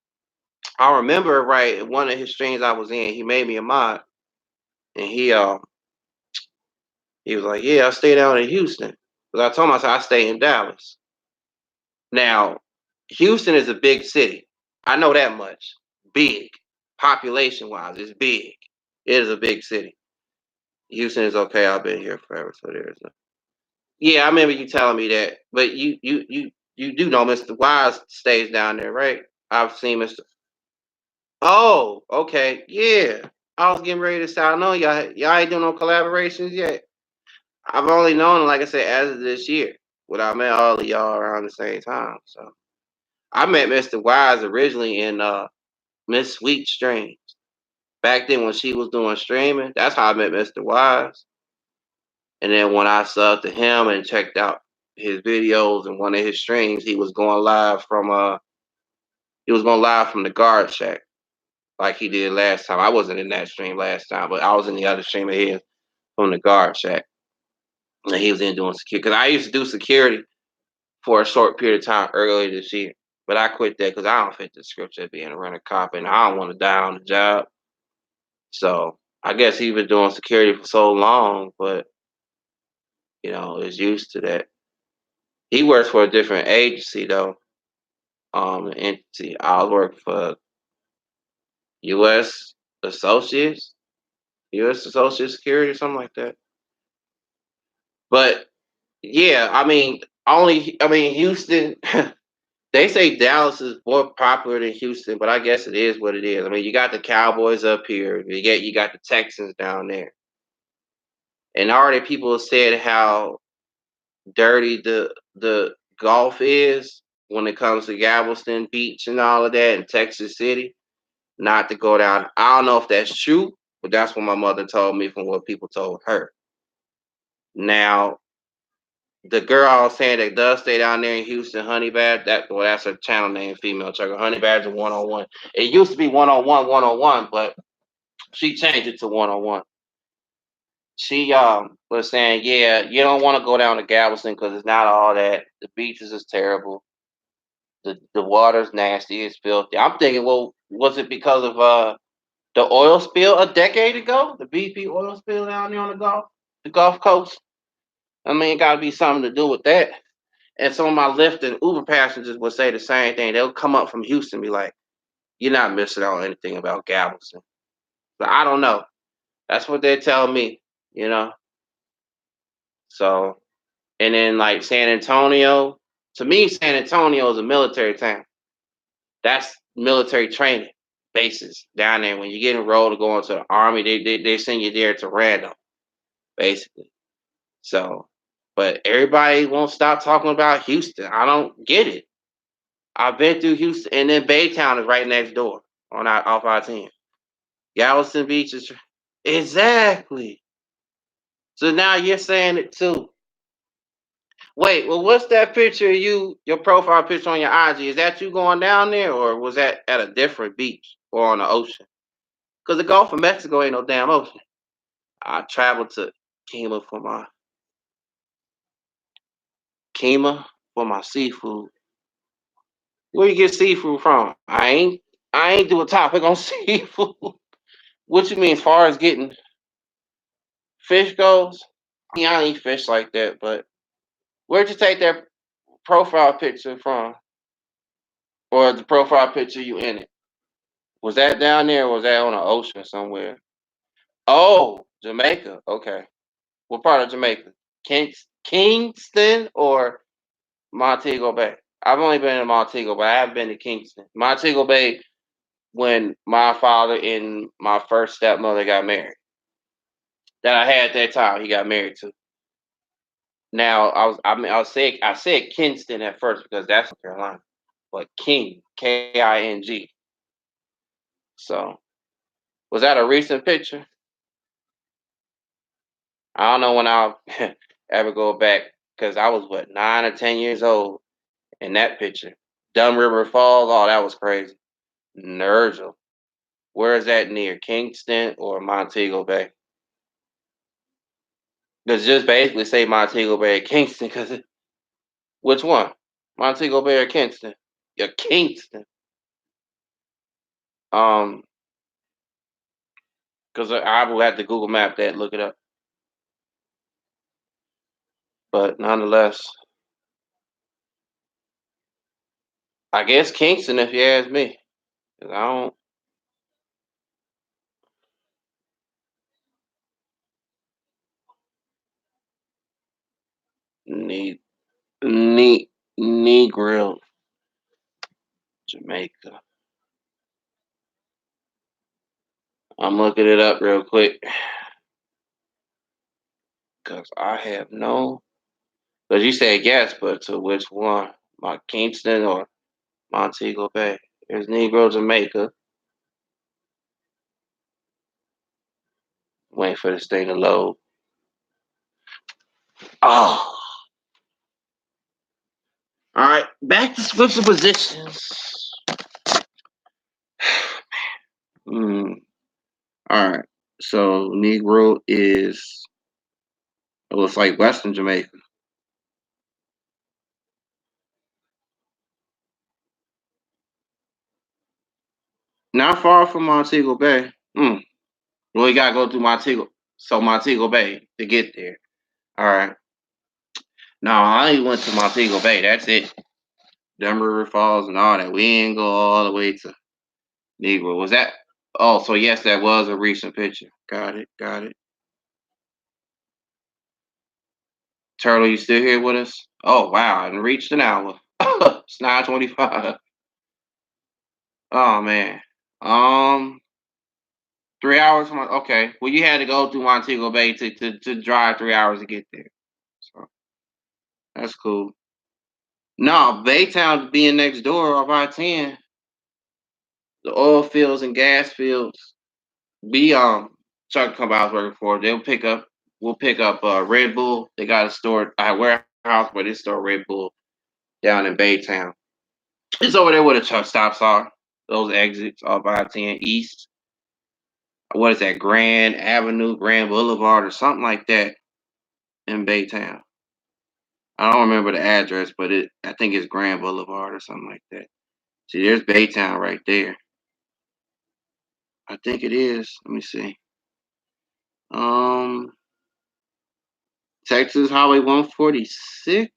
I remember right one of his streams I was in, he made me a mod, and he was like, "Yeah, I stay down in Houston." Because I told him I stay in Dallas. Now, Houston is a big city. I know that much. Big, population wise, it's big. It is a big city. Houston is okay. I've been here forever, so there's no. Yeah, I remember you telling me that. But you do know Mr. Wise stays down there, right? I've seen Mr. Oh, okay. Yeah. I was getting ready to say, I know y'all ain't doing no collaborations yet. I've only known, like I said, as of this year. When I met all of y'all around the same time. So I met Mr. Wise originally in Miss Sweet streams. Back then when she was doing streaming, that's how I met Mr. Wise. And then when I subbed to him and checked out his videos and one of his streams, he was going live from the guard shack like he did last time. I wasn't in that stream last time, but I was in the other stream of his from the guard shack. And he was in doing security. Because I used to do security for a short period of time earlier this year. But I quit that because I don't fit the scripture of being a running cop and I don't want to die on the job. So I guess he's been doing security for so long, but is used to that. He works for a different agency though. Entity. I work for U.S. Associates, U.S. Associate Security, or something like that. But yeah, Houston. They say Dallas is more popular than Houston, but I guess it is what it is. I mean, you got the Cowboys up here, you got the Texans down there, and already people have said how dirty the golf is when it comes to Galveston Beach and all of that in Texas City. Not to go down. I don't know if that's true, but that's what my mother told me from what people told her. Now, the girl I was saying that does stay down there in Houston, Honey Badger, that's her channel name, female trucker. Honey Badger 101. It used to be 101, but she changed it to 101. She was saying, yeah, you don't want to go down to Galveston because it's not all that. The beaches is terrible. The water's nasty, it's filthy. I'm thinking, well, was it because of the oil spill a decade ago? The BP oil spill down there on the Gulf Coast? I mean, it got to be something to do with that. And some of my Lyft and Uber passengers would say the same thing. They'll come up from Houston and be like, you're not missing out on anything about Galveston. But I don't know. That's what they're telling me, you know? So, and then like San Antonio, to me, San Antonio is a military town. That's military training bases down there. When you get enrolled to go into the Army, they send you there to random, basically. So, but everybody won't stop talking about Houston. I don't get it. I've been through Houston, and then Baytown is right next door on off I-10. Galveston Beach is exactly. So now you're saying it too. Wait, well, what's that picture of you? Your profile picture on your IG? Is that you going down there, or was that at a different beach or on the ocean? Because the Gulf of Mexico ain't no damn ocean. I traveled to Kima for my seafood. Where you get seafood from? I ain't do a topic on seafood. What you mean as far as getting fish goes? Yeah, I don't eat fish like that, but where'd you take that profile picture from? Or the profile picture you in it? Was that down there or was that on the ocean somewhere? Oh, Jamaica. Okay. What part of Jamaica? Kingston or Montego Bay? I've only been in Montego, but I haven't been to Kingston. Montego Bay when my father and my first stepmother got married. That I had at that time, he got married to. Now I said Kingston at first because that's North Carolina, but King King. So was that a recent picture? I don't know when I'll ever go back because I was 9 or 10 years old in that picture. Dumb River Falls, oh that was crazy. Nergel. Where is that near? Kingston or Montego Bay? Because just basically say Montego Bay or Kingston because which one? Montego Bay or Kingston? Yeah, Kingston. Because I will have to Google Map that, look it up. But nonetheless, I guess Kingston, if you ask me. 'Cause I don't. Negro, Jamaica. I'm looking it up real quick. Because I have no. Because you said yes, but to which one? My Kingston or Montego Bay? There's Negro, Jamaica. Waiting for this thing to load. Oh. All right, back to switching positions. All right, so Negro it looks like Western Jamaica. Not far from Montego Bay. Well, you gotta go through Montego Bay to get there. All right. No, I only went to Montego Bay. That's it. Dumb River Falls and all that. We ain't go all the way to Negro. Was that? Oh, so yes, that was a recent picture. Got it. Turtle, you still here with us? Oh wow, I reached an hour. It's 9:25. Oh man. Um, 3 hours from okay. Well, you had to go through Montego Bay to drive 3 hours to get there. So that's cool. No, Baytown being next door off I-10, the oil fields and gas fields. We Chuck come I was working for. We'll pick up Red Bull. They got a store a warehouse where they store Red Bull down in Baytown. It's over there where the truck stops are. Those exits off I-10 East. What is that? Grand Avenue, Grand Boulevard, or something like that in Baytown. I don't remember the address, but I think it's Grand Boulevard or something like that. See, there's Baytown right there. I think it is. Let me see. Um, Texas Highway 146.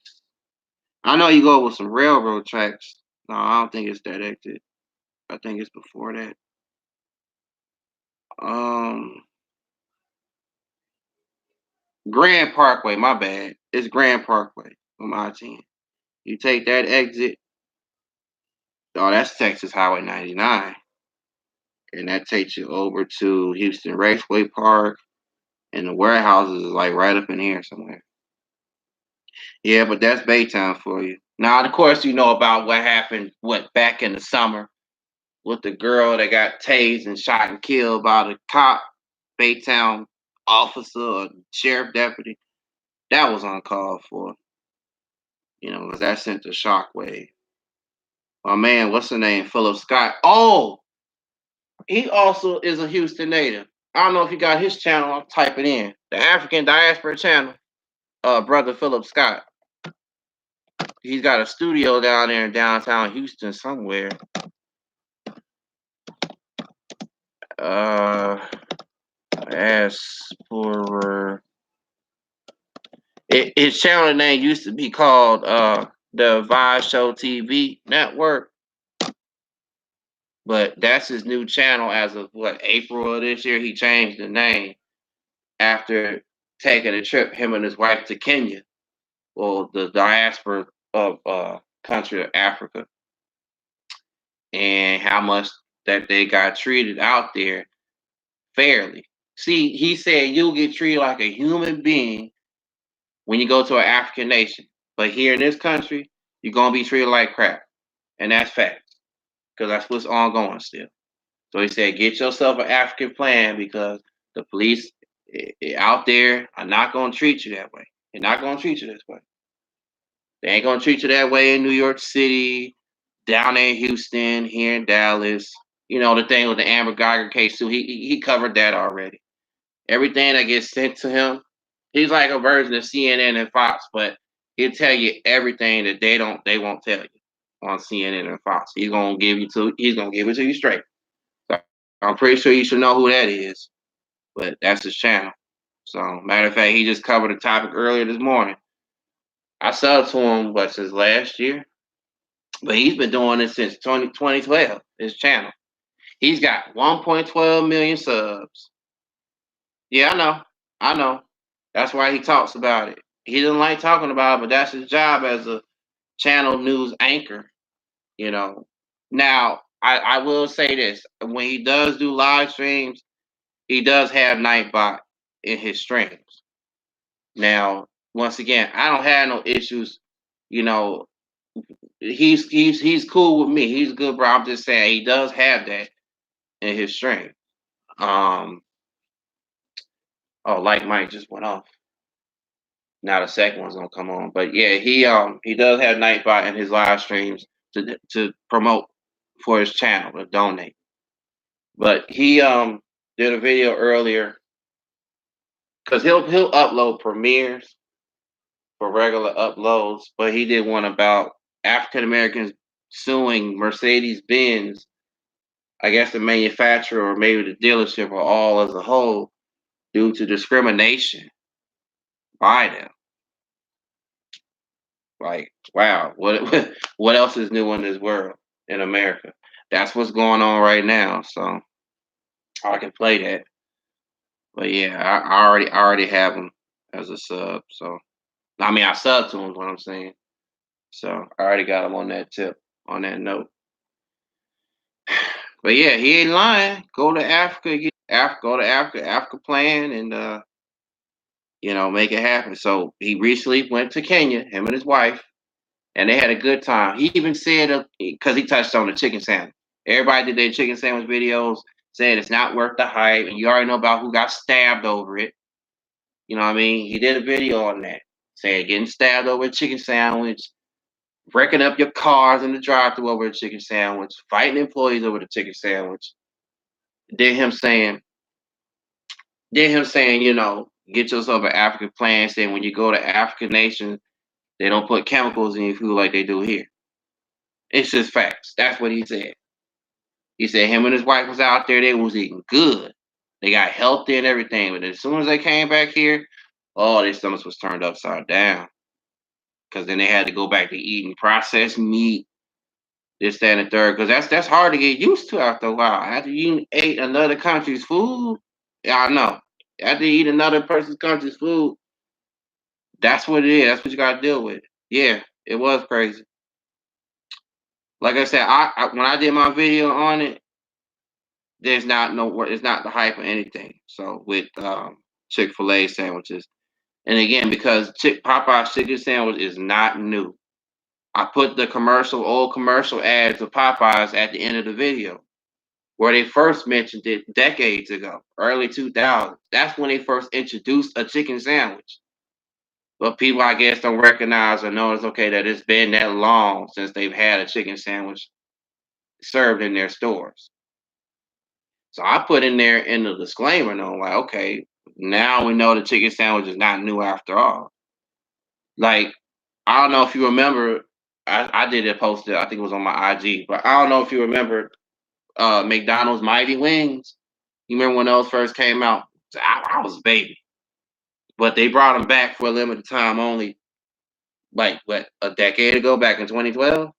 I know you go with some railroad tracks. No, I don't think it's that exit. I think it's before that. Um, Grand Parkway. My bad. It's Grand Parkway from I-10. You take that exit. Oh, that's Texas Highway 99, and that takes you over to Houston Raceway Park, and the warehouses is like right up in here somewhere. Yeah, but that's Baytown for you. Now, of course, you know about what happened, back in the summer with the girl that got tased and shot and killed by the cop, Baytown officer or sheriff deputy. That was uncalled for, because that sent a shockwave. My man, what's the name? Philip Scott. Oh, he also is a Houston native. I don't know if you got his channel. I'll type it in. The African Diaspora channel. Brother Philip Scott. He's got a studio down there in downtown Houston somewhere. As for his channel name used to be called the Vibe Show TV Network, but that's his new channel as of April of this year. He changed the name after taking a trip, him and his wife, to Kenya, or the diaspora of country of Africa, and how much that they got treated out there fairly. See, he said you'll get treated like a human being when you go to an African nation. But here in this country, you're gonna be treated like crap. And that's facts. Because that's what's ongoing still. So he said, get yourself an African plan because the police out there are not gonna treat you that way. They're not gonna treat you this way. They ain't gonna treat you that way in New York City, down there in Houston, here in Dallas. The thing with the Amber Geiger case too. He covered that already. Everything that gets sent to him, he's like a version of CNN and Fox, but he'll tell you everything that they won't tell you on CNN and Fox. He's gonna give it to you straight. So I'm pretty sure you should know who that is, but that's his channel. So matter of fact, he just covered a topic earlier this morning. I subbed to him since last year, but he's been doing it since 2012. His channel. He's got 1.12 million subs. Yeah, I know. That's why he talks about it. He doesn't like talking about it, but that's his job as a channel news anchor. Now, I will say this: when he does do live streams, he does have Nightbot in his streams. Now, once again, I don't have no issues. You know, he's cool with me. He's good, bro. I'm just saying he does have that in his stream. Oh, Like Mike just went off. Now the second one's gonna come on, but yeah, he does have Nightbot in his live streams to promote for his channel to donate. But he did a video earlier because he'll upload premieres for regular uploads, but he did one about African Americans suing Mercedes Benz, I guess the manufacturer or maybe the dealership or all as a whole, due to discrimination by them. Like, wow, what else is new in this world in America? That's what's going on right now. So I can play that. But yeah, I already have him as a sub. So I mean, I sub to him. Is what I'm saying. So I already got him on that tip, on that note. But yeah, he ain't lying. Go to Africa, go to Africa plan, and make it happen. So he recently went to Kenya, him and his wife, and they had a good time. He even said, because he touched on the chicken sandwich. Everybody did their chicken sandwich videos, saying it's not worth the hype, and you already know about who got stabbed over it. You know what I mean? He did a video on that, saying getting stabbed over a chicken sandwich, wrecking up your cars in the drive-thru over a chicken sandwich, fighting employees over the chicken sandwich. Then him saying, get yourself an African plan, saying when you go to African nations, they don't put chemicals in your food like they do here. It's just facts. That's what he said. He said him and his wife was out there, they was eating good. They got healthy and everything. But as soon as they came back here, their stomachs was turned upside down. Because then they had to go back to eating processed meat, this, that, and the third. Because that's hard to get used to after a while. After you ate another country's food, yeah, I know. After you eat another person's country's food, that's what it is. That's what you got to deal with. Yeah, it was crazy. Like I said, I when I did my video on it, it's not the hype or anything. So with Chick-fil-A sandwiches, and again, because Popeye's chicken sandwich is not new, I put the old commercial ads of Popeyes at the end of the video, where they first mentioned it decades ago, early 2000s. That's when they first introduced a chicken sandwich. But people, I guess, don't recognize or notice, okay, that it's been that long since they've had a chicken sandwich served in their stores. So I put in there in the disclaimer, and I'm like, okay, now we know the chicken sandwich is not new after all. Like, I don't know if you remember, I did a post I think it was on my IG, but I don't know if you remember McDonald's Mighty Wings. You remember when those first came out? I was a baby. But they brought them back for a limited time only, like, a decade ago, back in 2012?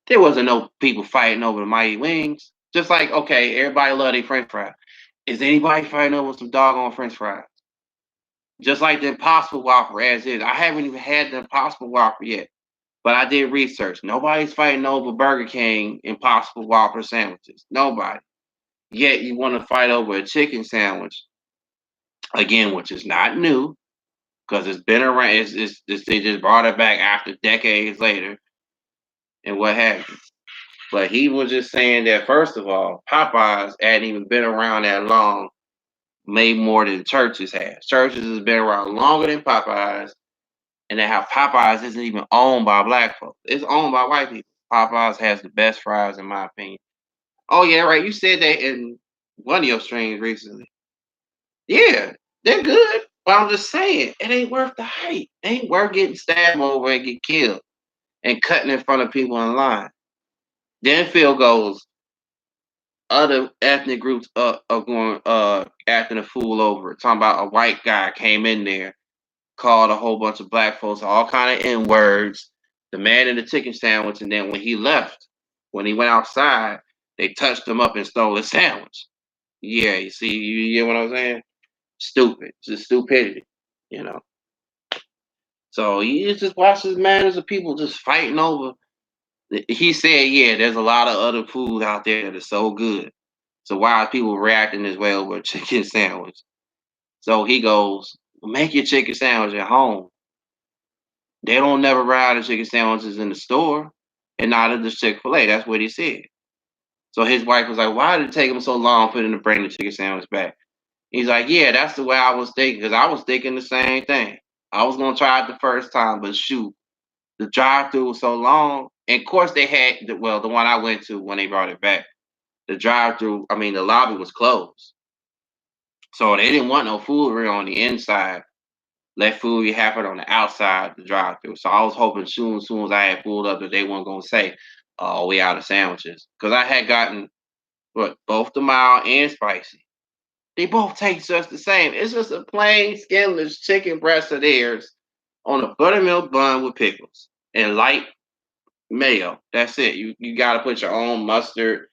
There wasn't no people fighting over the Mighty Wings. Just like, okay, everybody love their French fries. Is anybody fighting over some doggone French fries? Just like the Impossible Whopper as is. I haven't even had the Impossible Whopper yet, but I did research. Nobody's fighting over Burger King Impossible Whopper sandwiches. Nobody. Yet you want to fight over a chicken sandwich, again, which is not new, because it's been around. They just brought it back after decades later, and what happened. But he was just saying that, first of all, Popeyes hadn't even been around that long, made more than Church's has. Church's has been around longer than Popeyes, and then how Popeyes isn't even owned by black folks. It's owned by white people. Popeyes has the best fries, in my opinion. Oh, yeah, right. You said that in one of your streams recently. Yeah, they're good. But I'm just saying, it ain't worth the hype. It ain't worth getting stabbed over and get killed and cutting in front of people in line. Then Phil goes, other ethnic groups are going acting a fool over it. Talking about a white guy came in there, called a whole bunch of black folks all kind of N words, the man in the chicken sandwich, and then when he left, when he went outside, they touched him up and stole his sandwich. Yeah, you see, you get what I'm saying? Stupid. It's just stupidity, you know. So you just watch this manners of people just fighting over. He said, yeah, there's a lot of other food out there that is so good. So why are people reacting this way over a chicken sandwich? So he goes, make your chicken sandwich at home. They don't never ride the chicken sandwiches in the store, and neither does Chick-fil-A. That's what he said. So his wife was like, why did it take him so long for them to bring the chicken sandwich back? He's like, yeah, that's the way I was thinking, because I was thinking the same thing. I was going to try it the first time, but shoot, the drive-thru was so long. And of course, they had, the one I went to when they brought it back, the lobby was closed. So they didn't want no foolery on the inside. Let foolery happen on the outside the drive-thru. So I was hoping soon as I had pulled up that they weren't going to say, oh, we out of sandwiches. Because I had gotten, both the mild and spicy. They both taste just the same. It's just a plain skinless chicken breast of theirs on a buttermilk bun with pickles and light mayo. That's it. You got to put your own mustard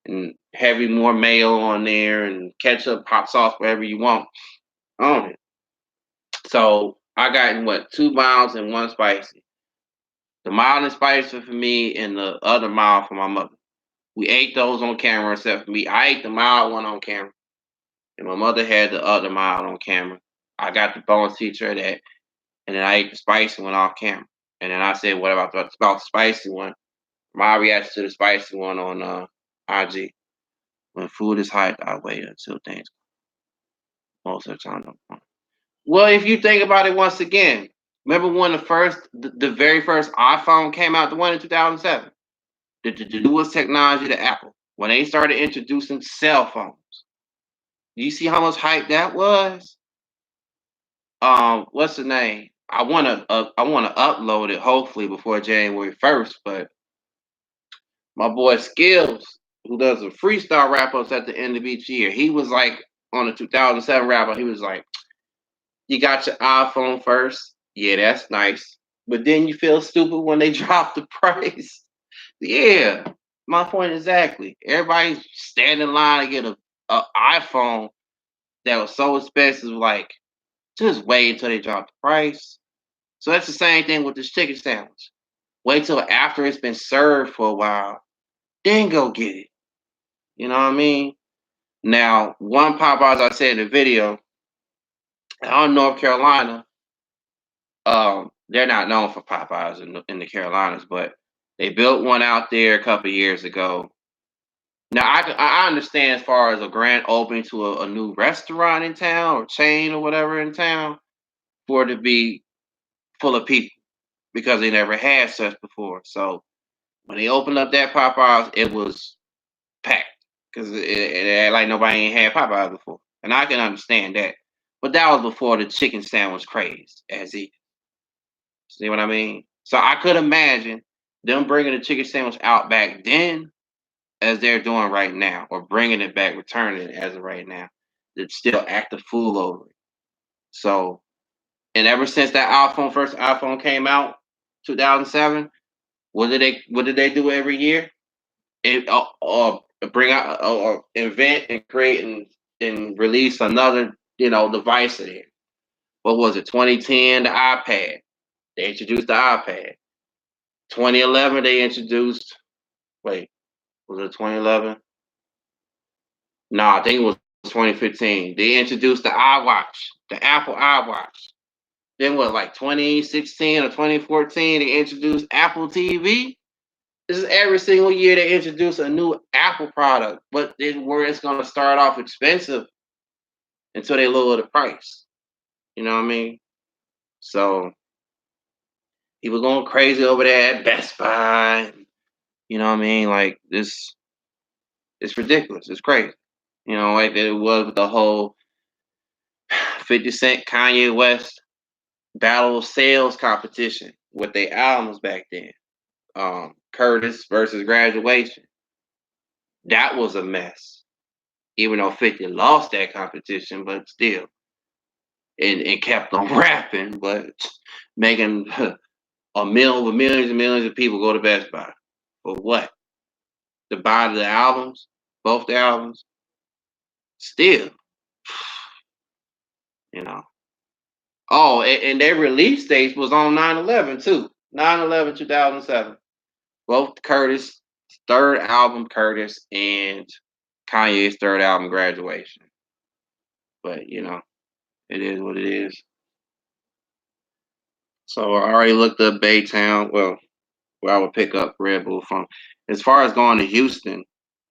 and heavy more mayo on there and ketchup, hot sauce, whatever you want on it. So I got 2 miles and 1 spicy. The mild and spicy for me, and the other mild for my mother. We ate those on camera, except for me. I ate the mild one on camera, and my mother had the other mild on camera. I got the bonus feature of that, and then I ate the spicy one off camera. And then I said, "What about the spicy one?" My reaction to the spicy one on IG. When food is hyped, I wait until things. Most of the time, don't. Well, if you think about it once again, remember when the very first iPhone came out, the one in 2007? The newest technology to Apple, when they started introducing cell phones. You see how much hype that was? What's the name? I wanna upload it hopefully before January 1st, but my boy Skills, who does a freestyle wrap ups at the end of each year, he was like on the 2007 wrap up, he was like, "You got your iPhone first, yeah, that's nice, but then you feel stupid when they drop the price." Yeah, my point exactly. Everybody stand in line to get a iPhone that was so expensive, like just wait until they drop the price. So that's the same thing with this chicken sandwich. Wait till after it's been served for a while, then go get it. You know what I mean? Now, one Popeyes I said in the video, out in North Carolina, they're not known for Popeyes in the Carolinas, but they built one out there a couple years ago. Now, I understand as far as a grand opening to a new restaurant in town or chain or whatever in town for it to be full of people because they never had such before. So when they opened up that Popeyes, it was packed because it had like nobody ain't had Popeyes before, and I can understand that. But that was before the chicken sandwich craze, as he see what I mean. So I could imagine them bringing the chicken sandwich out back then, as they're doing right now, or bringing it back, returning it as of right now. It's still active fool over it. So, and ever since that first iPhone came out, 2007, what did they do every year? It bring out or invent and create and release another device in it. What was it? 2010, the iPad. They introduced the iPad. 2011, they introduced. Wait, was it 2011? No, I think it was 2015. They introduced the iWatch, the Apple iWatch. Then what, like 2016 or 2014, they introduced Apple TV. This is every single year they introduce a new Apple product, but then where it's going to start off expensive until they lower the price. You know what I mean? So people going crazy over there at Best Buy. You know what I mean? Like this, it's ridiculous. It's crazy. Like it was with the whole 50 Cent, Kanye West battle of sales competition with their albums back then. Curtis versus Graduation. That was a mess. Even though 50 lost that competition, but still. And kept on rapping, but making millions and millions of people go to Best Buy. For what? To buy the albums? Both the albums? Still. You know. Oh, and their release dates was on 9/11 too. 9/11/2007. Both Curtis' third album, Curtis, and Kanye's third album, Graduation. But it is what it is. So I already looked up Baytown. Well, where I would pick up Red Bull from. As far as going to Houston,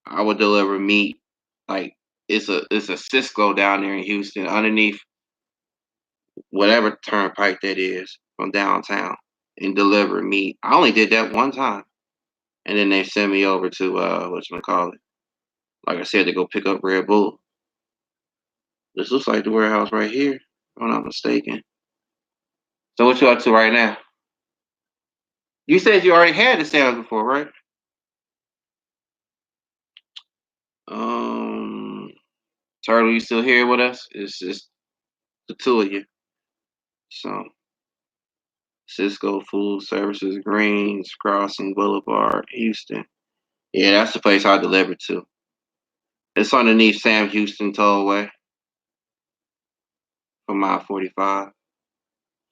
I would deliver meat. Like it's a Cisco down there in Houston, underneath whatever turnpike that is from downtown, and deliver meat. I only did that one time, and then they sent me over to whatchamacallit. Like I said, to go pick up Red Bull. This looks like the warehouse right here, if I'm not mistaken. So what you up to right now? You said you already had the sandwich before, right? Um, Turtle, you still here with us? It's just the two of you. So, Cisco Food Services, Greens Crossing Boulevard, Houston. Yeah, that's the place I delivered to. It's underneath Sam Houston Tollway from I-45.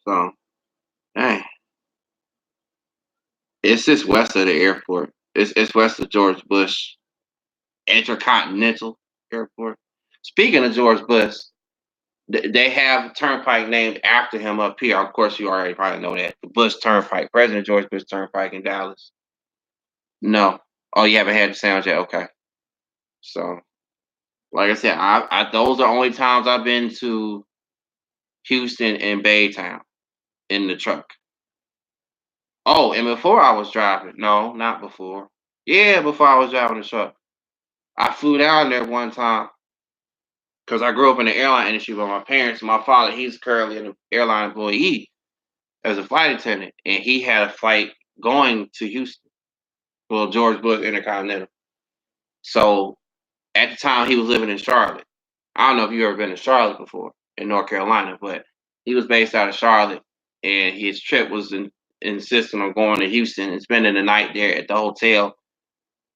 So, dang. It's just west of the airport. It's west of George Bush Intercontinental Airport. Speaking of George Bush, they have a turnpike named after him up here. Of course, you already probably know that. The Bush Turnpike, President George Bush Turnpike in Dallas. No. Oh, you haven't had the sound yet? Okay. So, like I said, those are only times I've been to Houston and Baytown in the truck. Oh, and before I was driving. No, not before. Yeah, before I was driving the truck. I flew down there one time because I grew up in the airline industry with my parents. My father, he's currently an airline employee as a flight attendant, and he had a flight going to Houston. Well, George Bush Intercontinental. So at the time, he was living in Charlotte. I don't know if you've ever been to Charlotte before in North Carolina, but he was based out of Charlotte, and his trip was insisting on going to Houston and spending the night there at the hotel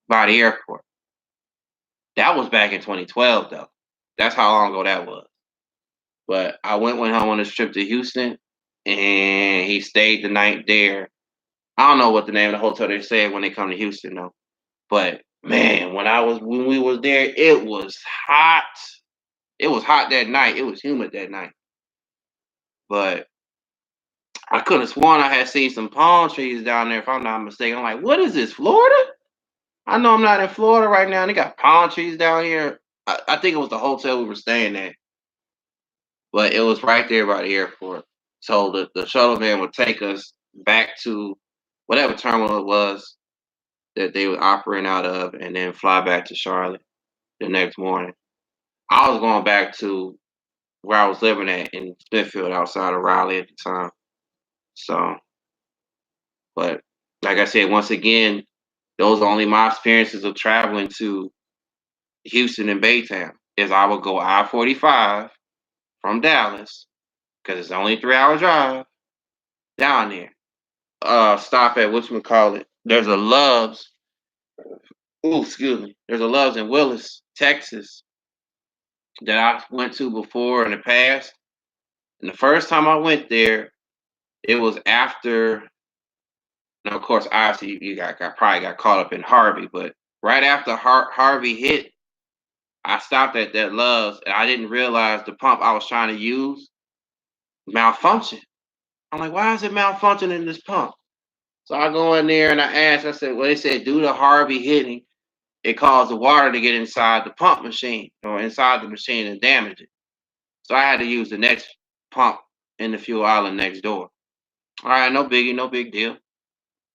by the airport. That was back in 2012, though. That's how long ago that was. But I went with him on this trip to Houston, and he stayed the night there. I don't know what the name of the hotel they said when they come to Houston, though. But man, when we was there, it was hot. It was hot that night. It was humid that night. But I could have sworn I had seen some palm trees down there, if I'm not mistaken. I'm like, what is this, Florida? I know I'm not in Florida right now. And they got palm trees down here. I think it was the hotel we were staying at. But it was right there by the airport. So the shuttle van would take us back to whatever terminal it was that they were operating out of and then fly back to Charlotte the next morning. I was going back to where I was living at in Smithfield outside of Raleigh at the time. So, but like I said, once again, those are only my experiences of traveling to Houston and Baytown. Is I would go I-45 from Dallas because it's only a 3-hour drive down there. Stop at whatchamacallit. There's a Love's. Oh, excuse me. There's a Love's in Willis, Texas, that I went to before in the past. And the first time I went there, it was after. Now, of course, obviously, you probably got caught up in Harvey, but right after Harvey hit, I stopped at that Love's, and I didn't realize the pump I was trying to use malfunctioned. I'm like, why is it malfunctioning this pump? So I go in there and I asked. I said, well, they said due to Harvey hitting, it caused the water to get inside the pump machine or inside the machine and damage it. So I had to use the next pump in the fuel island next door. All right, no biggie, no big deal.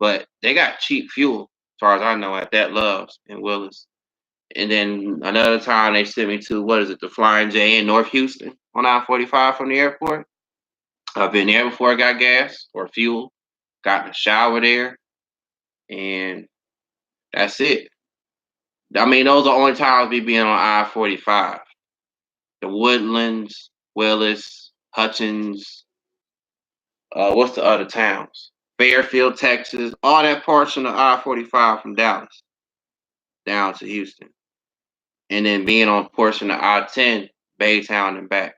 But they got cheap fuel, as far as I know, at that Love's in Willis. And then another time they sent me to, what is it, the Flying J in North Houston on I-45 from the airport. I've been there before I got gas or fuel, got in the shower there, and that's it. I mean, those are the only times we being on I-45. The Woodlands, Willis, Hutchins, what's the other towns? Fairfield, Texas, all that portion of I-45 from Dallas down to Houston. And then being on a portion of I-10, Baytown and back.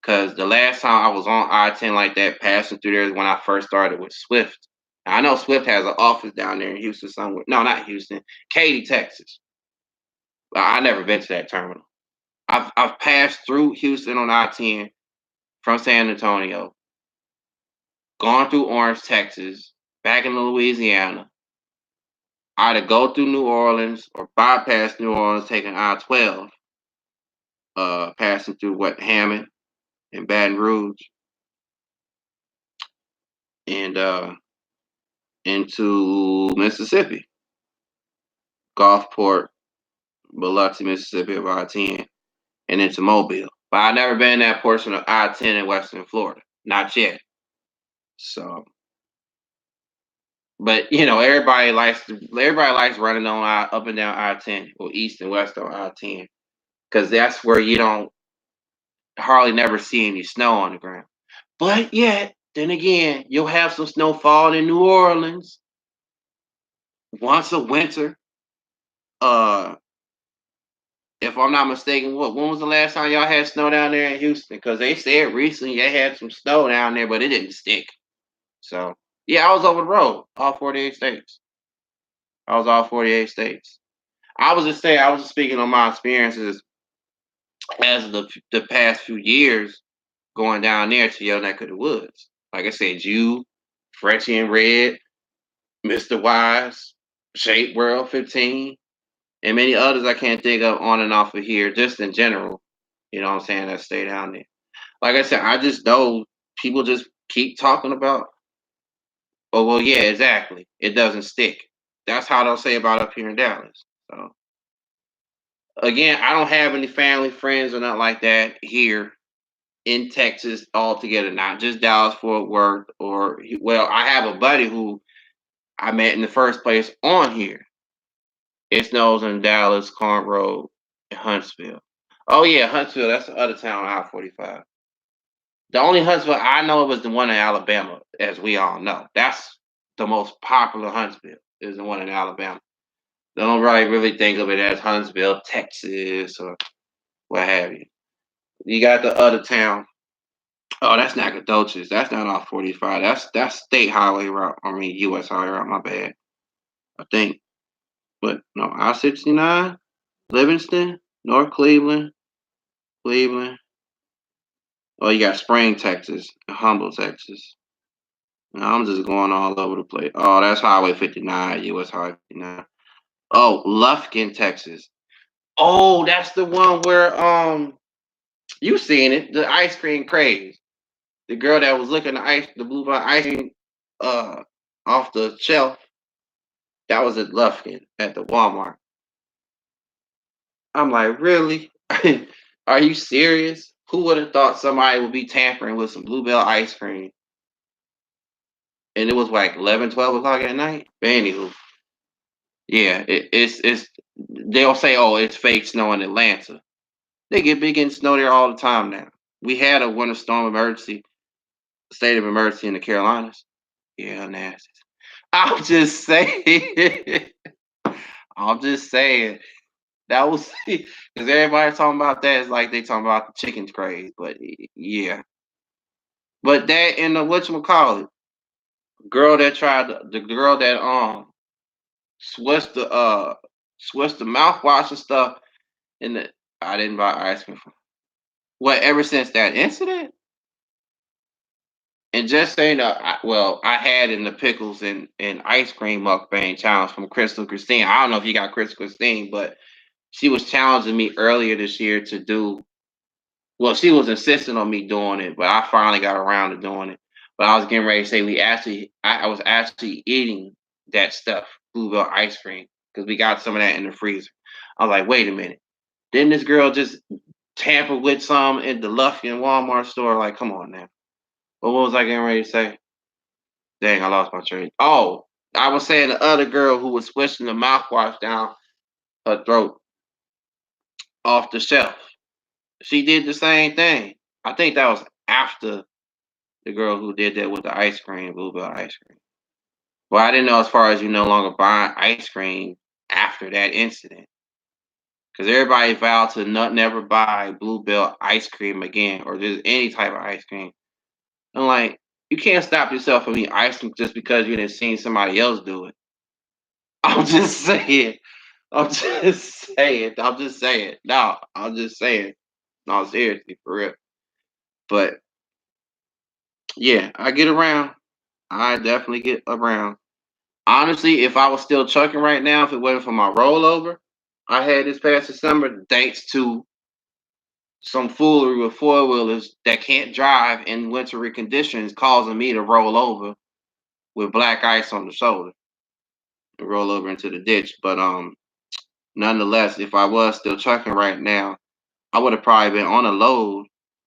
Because the last time I was on I-10 like that, passing through there is when I first started with Swift. Now, I know Swift has an office down there in Houston somewhere. No, not Houston. Katy, Texas. But I never been to that terminal. I've passed through Houston on I-10 from San Antonio, gone through Orange, Texas, back into Louisiana. Either go through New Orleans or bypass New Orleans, taking I-12, passing through Hammond and Baton Rouge, and into Mississippi, Gulfport, Biloxi, Mississippi, of I-10, and into Mobile. But I've never been in that portion of I-10 in Western Florida, not yet. So, but everybody likes running on up and down I-10 or east and west on I-10 because that's where you don't hardly never see any snow on the ground. But yet, then again, you'll have some snow falling in New Orleans once a winter. If I'm not mistaken, when was the last time y'all had snow down there in Houston? Because they said recently they had some snow down there, but it didn't stick. So Yeah, I was over the road, all 48 states. I was all 48 states. I was just saying, I was just speaking on my experiences as the past few years going down there to your neck of the woods. Like I said, you, Frenchie and Red, Mr. Wise, Shape World 15, and many others I can't think of on and off of here, just in general. You know what I'm saying? That stay down there. Like I said, I just know people just keep talking about, oh, well, yeah, exactly. It doesn't stick. That's how they'll say about up here in Dallas. So, again, I don't have any family, friends, or nothing like that here in Texas altogether, not just Dallas Fort Worth or well, I have a buddy who I met in the first place on here. It snows in Dallas, Carn Road, and Huntsville. Oh yeah, Huntsville, that's the other town on I-45. The only Huntsville I know of is the one in Alabama, as we all know. That's the most popular Huntsville, is the one in Alabama. They don't really think of it as Huntsville, Texas, or what have you. You got the other town. Oh, that's Nacogdoches. That's not off 45. That's state highway route. I mean US highway route, my bad. I think. But no, I-69, Livingston, North Cleveland, Cleveland. Oh, you got Spring, Texas, and Humble, Texas. Now I'm just going all over the place. Oh, that's Highway 59, US Highway 59. Oh, Lufkin, Texas. Oh, that's the one where you seen it, the ice cream craze. The girl that was looking the blue bar ice cream uh off the shelf. That was at Lufkin at the Walmart. I'm like, really? Are you serious? Who would have thought somebody would be tampering with some Bluebell ice cream? And it was like 11, 12 o'clock at night. But anywho, yeah, it's they'll say, oh, it's fake snow in Atlanta. They get big in snow there all the time now. We had a winter storm emergency, state of emergency in the Carolinas. Yeah, nasty. I'm just saying. I'm just saying. That was because everybody talking about that. It's like they talking about the chicken's craze, but yeah. But that and the whatchamacallit, girl that tried the girl that switched the mouthwash and stuff, and I didn't buy ice cream from. What ever since that incident, and just saying, I had in the pickles and ice cream mukbang challenge from Crystal Christine. I don't know if you got Crystal Christine, but she was challenging me earlier this year to do. Well, she was insisting on me doing it, but I finally got around to doing it. But I was getting ready to say I was actually eating that stuff, Bluebell ice cream, because we got some of that in the freezer. I was like, wait a minute, didn't this girl just tamper with some in the Lufkin Walmart store? Like, come on now. But what was I getting ready to say? Dang, I lost my train. Oh, I was saying the other girl who was swishing the mouthwash down her throat off the shelf. She did the same thing. I think that was after the girl who did that with the ice cream, Bluebell ice cream. Well, I didn't know as far as you no longer buying ice cream after that incident. Because everybody vowed to not never buy Bluebell ice cream again or just any type of ice cream. I'm like, you can't stop yourself from eating ice cream just because you didn't see somebody else do it. I'm just saying. I'm just saying. I'm just saying. No, I'm just saying. No, seriously, for real. But yeah, I get around. I definitely get around. Honestly, if I was still trucking right now, if it wasn't for my rollover I had this past December, thanks to some foolery with four wheelers that can't drive in wintry conditions, causing me to roll over with black ice on the shoulder and roll over into the ditch. But nonetheless, if I was still trucking right now, I would have probably been on a load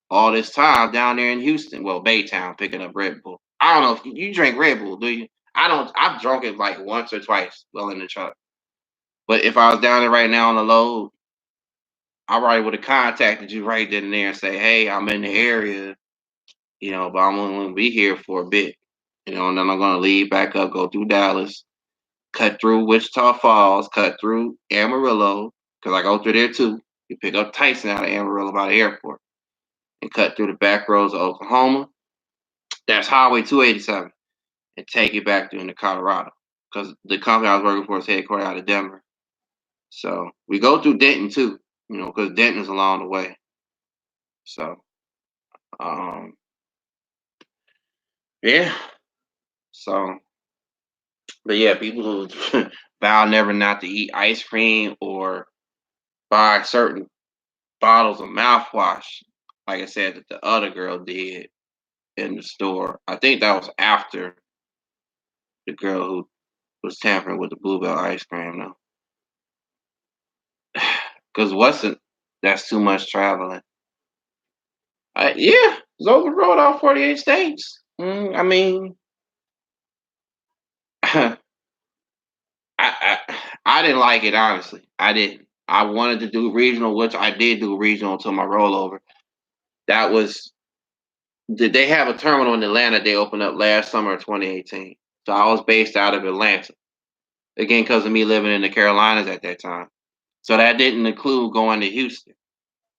all this time down there in Houston, well, Baytown, picking up Red Bull. I don't know if you drink Red Bull, do you? I don't. I've drunk it like once or twice while in the truck. But if I was down there right now on the load, I probably would have contacted you right then and there and say, "Hey, I'm in the area, but I'm only going to be here for a bit, and then I'm going to leave back up, go through Dallas, cut through Wichita Falls, cut through Amarillo, because I go through there too. You pick up Tyson out of Amarillo by the airport, and cut through the back roads of Oklahoma. That's Highway 287. and take it back into Colorado because the company I was working for is headquartered out of Denver. So we go through Denton too, because Denton's along the way. So, yeah. So, but yeah, people who vow never not to eat ice cream or buy certain bottles of mouthwash, like I said, that the other girl did in the store. I think that was after the girl who was tampering with the Bluebell ice cream, though. Because that's too much traveling. Yeah, it's over the road, all 48 states. I mean, I, I I didn't like it, honestly. I didn't. I wanted to do regional, which I did do regional until my rollover. That was Did they have a terminal in Atlanta they opened up last summer of 2018. So I was based out of Atlanta. Again, because of me living in the Carolinas at that time. So that didn't include going to Houston.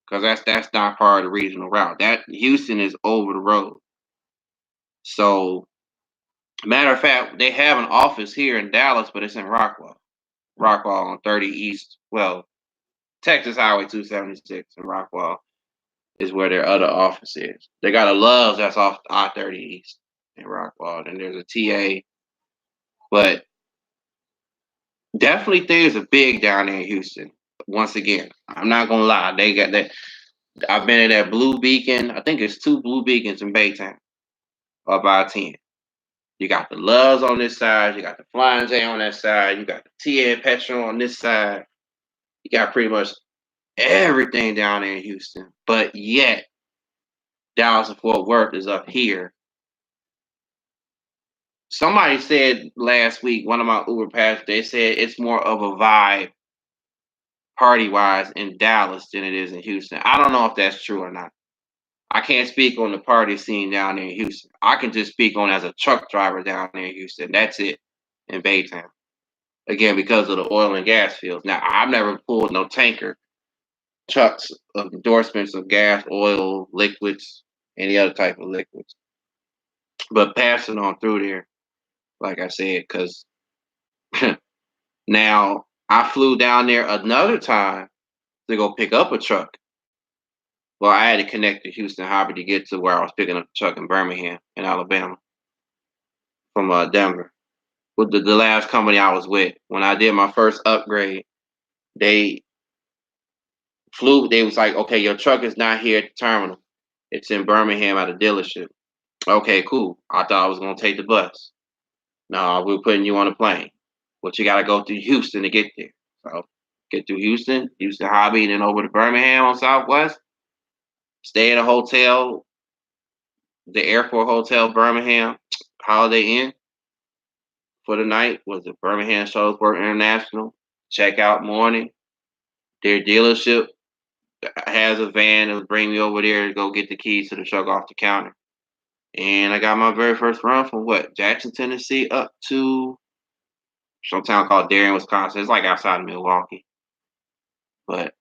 Because that's not part of the regional route. That Houston is over the road. So matter of fact, they have an office here in Dallas, but it's in Rockwall. Rockwall on 30 East. Well, Texas Highway 276 in Rockwall is where their other office is. They got a Love's that's off I-30 East in Rockwall. And there's a TA. But definitely things are big down there in Houston. Once again, I'm not gonna lie. They got that. I've been in that Blue Beacon. I think it's 2 Blue Beacons in Baytown, up by 10. You got the Loves on this side. You got the Flying J on that side. You got the TA Petro on this side. You got pretty much everything down there in Houston. But yet, Dallas and Fort Worth is up here. Somebody said last week, one of my Uber passengers, they said it's more of a vibe party-wise in Dallas than it is in Houston. I don't know if that's true or not. I can't speak on the party scene down there in Houston. I can just speak on as a truck driver down there in Houston. That's it in Baytown. Again, because of the oil and gas fields. Now, I've never pulled no tanker trucks of endorsements of gas, oil, liquids, any other type of liquids. But passing on through there, like I said, because now I flew down there another time to go pick up a truck. Well, I had to connect to Houston Harbor to get to where I was picking up the truck in Birmingham, in Alabama, from Denver. With the last company I was with, when I did my first upgrade, they was like, okay, your truck is not here at the terminal. It's in Birmingham at a dealership. Okay, cool. I thought I was going to take the bus. No, we're putting you on a plane. But you got to go through Houston to get there. So get through Houston Hobby, and then over to Birmingham on Southwest. Stay at a hotel, the Airport Hotel, Birmingham, Holiday Inn for the night. Was it Birmingham Shuttlesworth International? Check out morning. Their dealership has a van that will bring me over there to go get the keys to the truck off the counter. And I got my very first run from Jackson, Tennessee, up to some town called Darien, Wisconsin. It's like outside of Milwaukee. But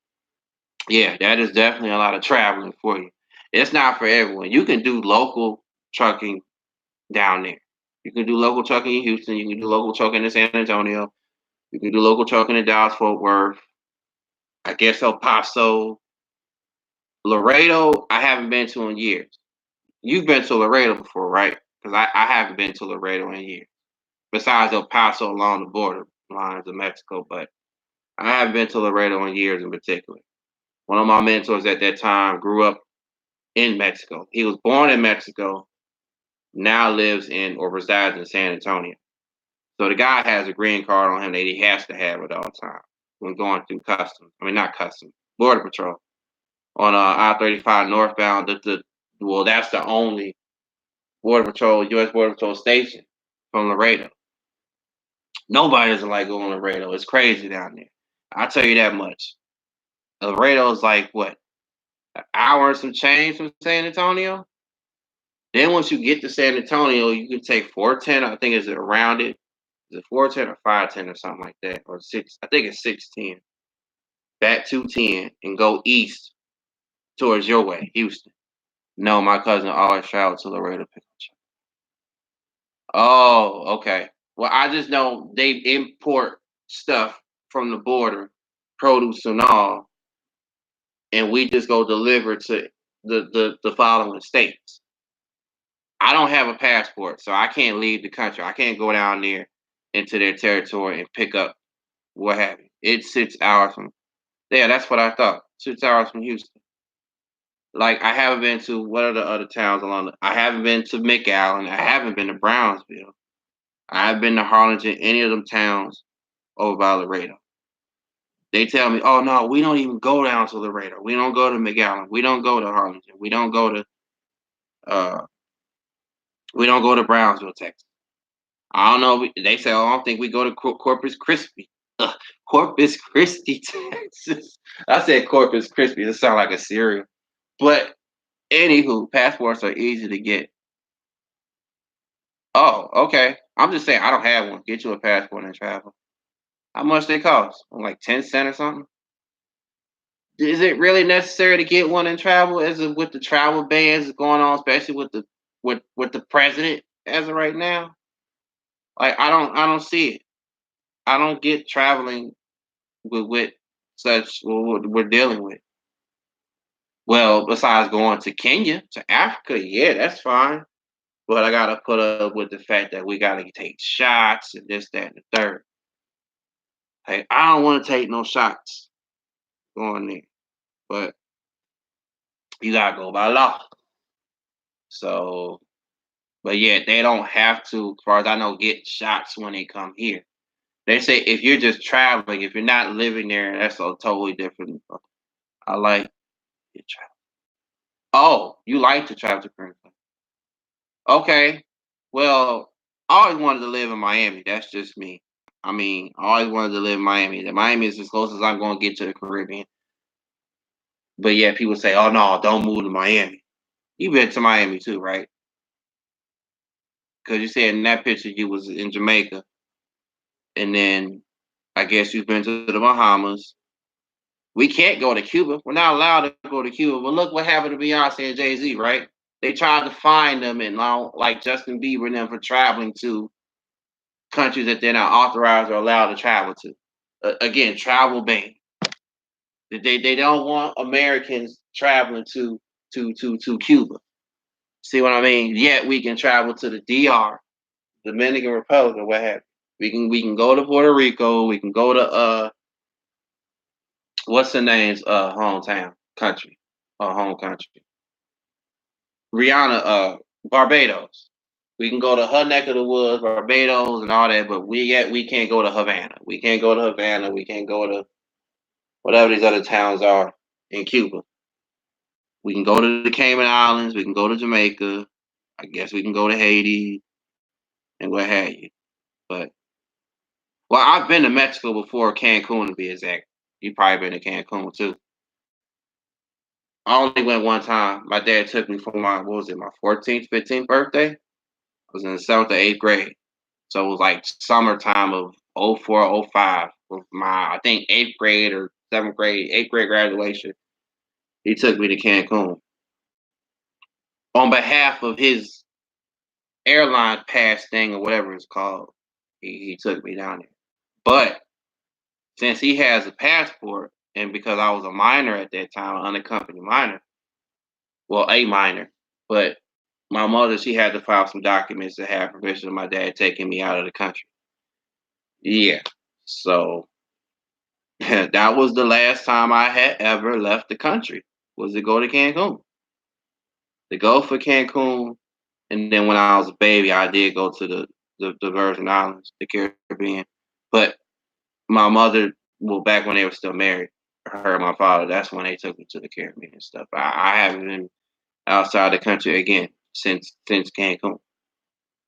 yeah, that is definitely a lot of traveling for you. It's not for everyone. You can do local trucking down there. You can do local trucking in Houston. You can do local trucking in San Antonio. You can do local trucking in Dallas, Fort Worth. I guess El Paso. Laredo, I haven't been to in years. You've been to Laredo before, right? Because I haven't been to Laredo in years. Besides El Paso along the border lines of Mexico, but I haven't been to Laredo in years in particular. One of my mentors at that time grew up in Mexico. He was born in Mexico, now lives in or resides in San Antonio. So the guy has a green card on him that he has to have at all times when going through customs. I mean, not customs, Border Patrol. On I-35 northbound, that's the only Border Patrol, U.S. Border Patrol station from Laredo. Nobody doesn't like going to Laredo. It's crazy down there. I'll tell you that much. Laredo is like, what, an hour and some change from San Antonio? Then once you get to San Antonio, you can take 410. I think it's around it. Is it 410 or 510 or something like that? Or 6, I think it's 610. Back 210 and go east towards your way, Houston. No, my cousin always traveled to Laredo to pick up Oh, okay. Well, I just know they import stuff from the border, produce and all, and we just go deliver to the following states. I don't have a passport, so I can't leave the country. I can't go down there into their territory and pick up what have you. It's 6 hours from. Yeah, that's what I thought. 6 hours from Houston. Like I haven't been to what are the other towns along the I haven't been to McAllen. I haven't been to Brownsville. I've been to Harlingen, any of them towns over by Laredo. They tell me, oh no, we don't even go down to Laredo. We don't go to McAllen. We don't go to Harlingen. Uh we don't go to Brownsville, Texas. I don't know. They say, oh, I don't think we go to Corpus Christi. Corpus Christi, Texas. I said Corpus Christi. It sounds like a cereal. But anywho, passports are easy to get. Oh, okay. I'm just saying I don't have one. Get you a passport and travel. How much they cost? Like 10 cents or something? Is it really necessary to get one and travel as of with the travel bans going on, especially with the president as of right now? Like I don't see it. I don't get traveling with such what we're dealing with. Well, besides going to Kenya, to Africa, yeah, that's fine. But I gotta put up with the fact that we gotta take shots and this, that, and the third. Hey, I don't want to take no shots going there, but you gotta go by law. So, but yeah, they don't have to, as far as I know, get shots when they come here. They say if you're just traveling, if you're not living there, that's a totally different. I like to travel. Oh, you like to travel to Princeton? Okay. Well, I always wanted to live in Miami. That's just me. I mean, I always wanted to live in Miami. The Miami is as close as I'm going to get to the Caribbean. But yeah, people say, "Oh no, don't move to Miami." You've been to Miami too, right? Because you said in that picture you was in Jamaica, and then I guess you've been to the Bahamas. We can't go to Cuba. We're not allowed to go to Cuba. But look what happened to Beyonce and Jay Z, right? They tried to find them and now, like Justin Bieber and them for traveling to countries that they're not authorized or allowed to travel to. Again, travel ban. They don't want Americans traveling to Cuba. See what I mean? Yet we can travel to the DR, Dominican Republic, or what have you. We can go to Puerto Rico. We can go to what's the name's hometown country or home country? Rihanna, Barbados. We can go to her neck of the woods, Barbados, and all that, but we can't go to Havana. We can't go to Havana. We can't go to whatever these other towns are in Cuba. We can go to the Cayman Islands. We can go to Jamaica. I guess we can go to Haiti and what have you. But well, I've been to Mexico before, Cancun to be exact. You probably been to Cancun too. I only went one time. My dad took me for my what was it, my 14th, 15th birthday. I was in the 7th or 8th grade. So it was like summertime of '04, '05 with my I think 8th grade or 7th grade, 8th grade graduation. He took me to Cancun on behalf of his airline pass thing or whatever it's called. He took me down there. But since he has a passport, and because I was a minor at that time, unaccompanied minor, well, a minor, but my mother, she had to file some documents to have permission of my dad taking me out of the country. Yeah. So that was the last time I had ever left the country was to go to Cancun. To go for Cancun, and then when I was a baby, I did go to the Virgin Islands, the Caribbean. But my mother, well, back when they were still married, her and my father, that's when they took me to the Caribbean and stuff. I haven't been outside the country again since Cancun.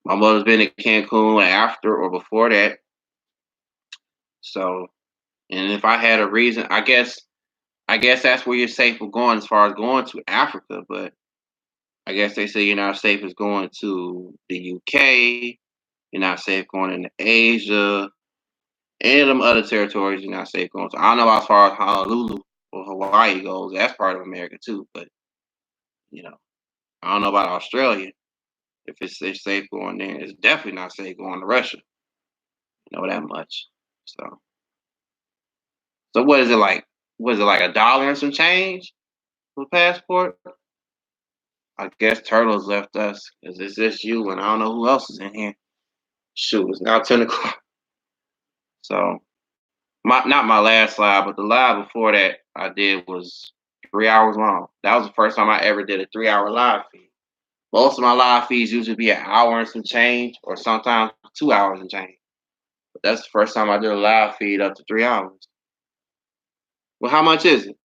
My mother's been in Cancun after or before that. So, and if I had a reason, I guess that's where you're safe for going as far as going to Africa. But I guess they say you're not safe as going to the UK. You're not safe going into Asia. Any of them other territories you're not safe going to. I don't know as far as Honolulu or Hawaii goes. That's part of America too. But you know, I don't know about Australia. if it's safe going there. It's definitely not safe going to Russia. You know that much. So what is it like? Was it like $1 and some change for passport? I guess Turtles left us because it's just you and I don't know who else is in here. Shoot, it's now 10 o'clock. So not my last live, but the live before that I did was 3 hours long. That was the first time I ever did a 3 hour live feed. Most of my live feeds usually be an hour and some change, or sometimes 2 hours and change. But that's the first time I did a live feed up to 3 hours. Well, how much is it?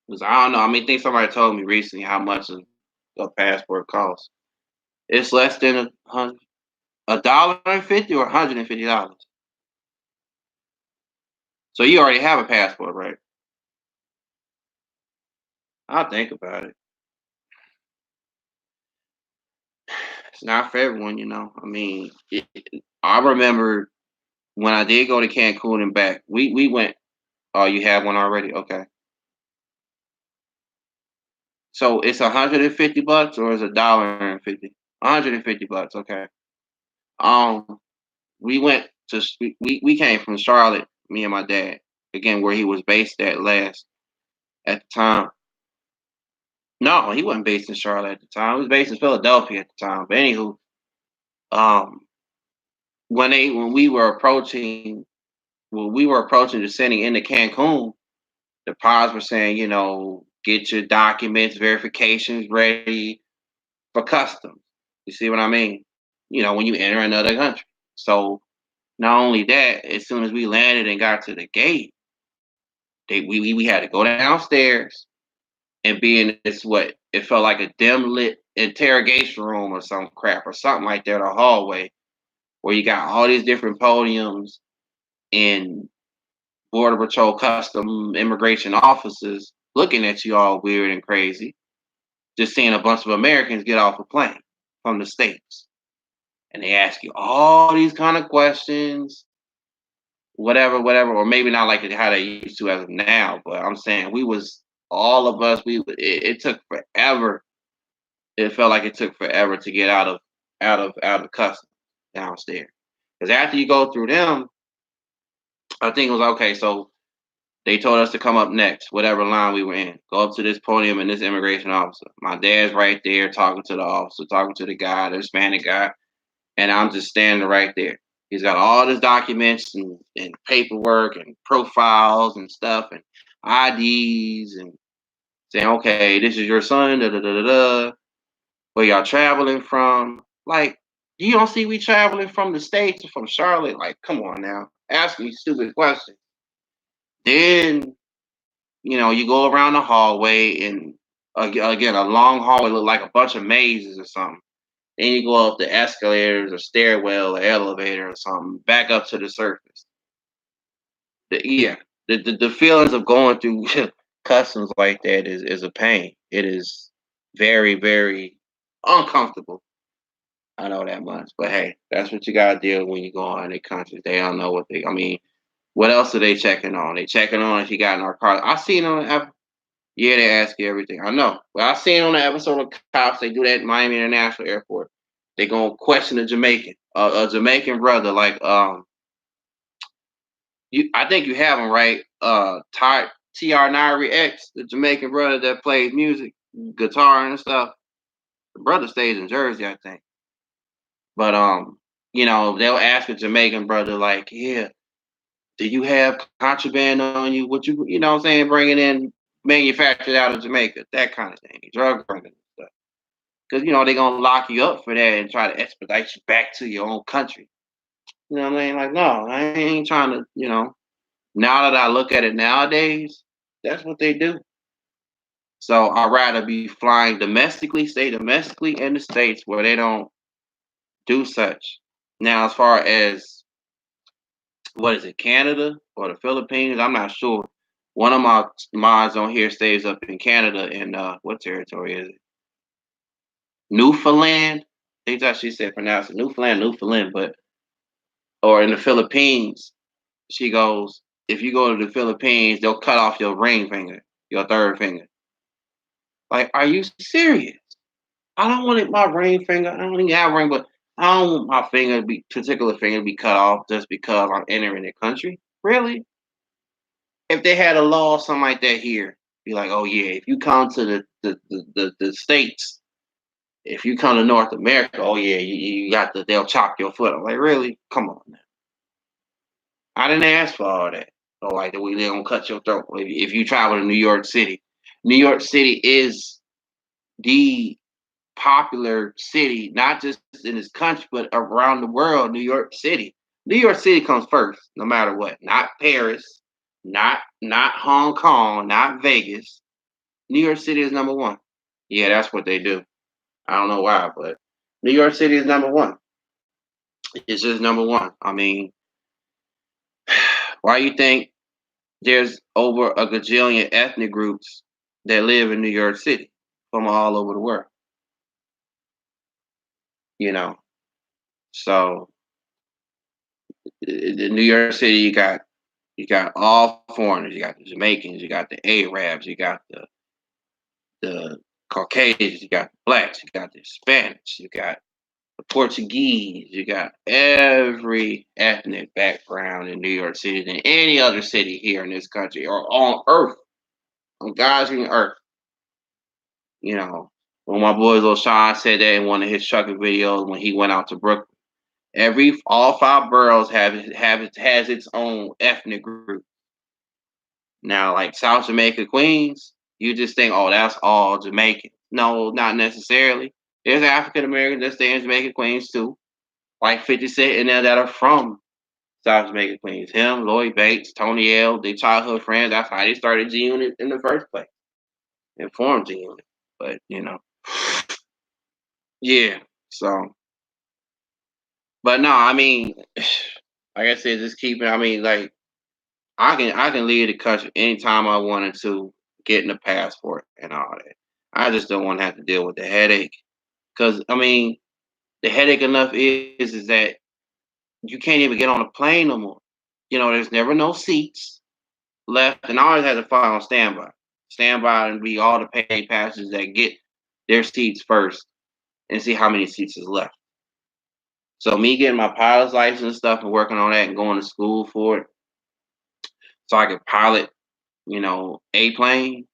Because I don't know. I think somebody told me recently how much a passport costs. It's less than $1.50 or $150. So you already have a passport, right? I'll think about it. It's not for everyone, you know. I remember when I did go to Cancun and back. We went. Oh, you have one already? Okay. So it's $150 or is it $1.50? $150. Okay. Um, we went to we came from Charlotte, me and my dad, again where he was based at the time. No, he wasn't based in Charlotte at the time. He was based in Philadelphia at the time. But anywho, um, when we were approaching descending into Cancun, the pods were saying, get your documents, verifications ready for customs. You see what I mean? When you enter another country. So not only that, as soon as we landed and got to the gate, we had to go downstairs and be in this, what it felt like, a dim lit interrogation room or some crap or something like that, a hallway where you got all these different podiums and border patrol, custom, immigration officers looking at you all weird and crazy, just seeing a bunch of Americans get off a plane from the States. And they ask you all these kind of questions, whatever, or maybe not like how they used to as of now, but I'm saying all of us, it took forever. It felt like it took forever to get out of customs downstairs. Because after you go through them, I think it was okay. So they told us to come up next, whatever line we were in. Go up to this podium and this immigration officer. My dad's right there talking to the officer, talking to the guy, the Hispanic guy, and I'm just standing right there. He's got all his documents and paperwork and profiles and stuff and IDs and saying, okay, this is your son, da da da da da. Where y'all traveling from? Like, you don't see we traveling from the States or from Charlotte? Like, come on now. Ask me stupid questions. Then, you go around the hallway and again, a long hallway look like a bunch of mazes or something. Then you go up the escalators or stairwell or elevator or something, back up to the surface. The feelings of going through customs like that is a pain. It is very, very uncomfortable. I know that much. But hey, that's what you gotta deal when you go on the countries. They don't know what else are they checking on? They checking on if you got in our car. I seen on the yeah, they ask you everything. I know. Well, I seen on the episode of Cops, they do that at Miami International Airport. They gonna question a Jamaican, a Jamaican brother. Like, I think you have him right. TR Nairi X, the Jamaican brother that plays music, guitar and stuff. The brother stays in Jersey, I think. But they'll ask a Jamaican brother like, yeah, do you have contraband on you? What you know what I'm saying, bringing in manufactured out of Jamaica, that kind of thing, drug bringing stuff. Because they're gonna lock you up for that and try to expedite you back to your own country. You know what I mean? Like, no, I ain't trying to. Now that I look at it nowadays, that's what they do. So I'd rather be flying domestically, stay domestically in the States where they don't do such. Now, as far as what is it, Canada or the Philippines? I'm not sure. One of my mods on here stays up in Canada, in what territory is it? Newfoundland. I think that's she said pronounce it Newfoundland, but or in the Philippines, she goes, if you go to the Philippines, they'll cut off your ring finger, your third finger. Like, are you serious? I don't want it, my ring finger. I don't even have a ring, but I don't want my particular finger to be cut off just because I'm entering the country. Really? If they had a law or something like that here, be like, oh yeah, if you come to the states, if you come to North America, oh yeah, you got they'll chop your foot. I'm like, really? Come on now. I didn't ask for all that. So like they're gonna cut your throat if you travel to New York City. New York City is the popular city, not just in this country, but around the world. New York City. New York City comes first, no matter what. Not Paris, not Hong Kong, not Vegas. New York City is number one. Yeah, that's what they do. I don't know why, but New York City is number one. It's just number one. I mean, why you think there's over a gajillion ethnic groups that live in New York City from all over the world? You know, so in New York City, you got all foreigners. You got the Jamaicans. You got the Arabs. You got the Caucasians. You got the blacks. You got the Hispanics. You got the Portuguese. You got every ethnic background in New York City than any other city here in this country or on Earth, on God's green earth. You know, when my boy Lil Sean said that in one of his trucking videos when he went out to Brooklyn. All five boroughs has its own ethnic group. Now, like South Jamaica, Queens, you just think, oh, that's all Jamaican. No, not necessarily. There's African Americans that stay in Jamaica, Queens too, like 50 Cent in there that are from South Jamaica, Queens. Him, Lloyd Banks, Tony L, their childhood friends. That's how they started G Unit in the first place and formed G Unit. But yeah. So, but no, I mean, like I said, just keeping. I mean, like I can leave the country anytime I wanted to, getting a passport and all that. I just don't want to have to deal with the headache. Cause I mean, the headache enough is that you can't even get on a plane no more. There's never no seats left, and I always have to fly on standby. Standby and be all the paid passengers that get their seats first, and see how many seats is left. So me getting my pilot's license and stuff and working on that and going to school for it, so I could pilot, a plane.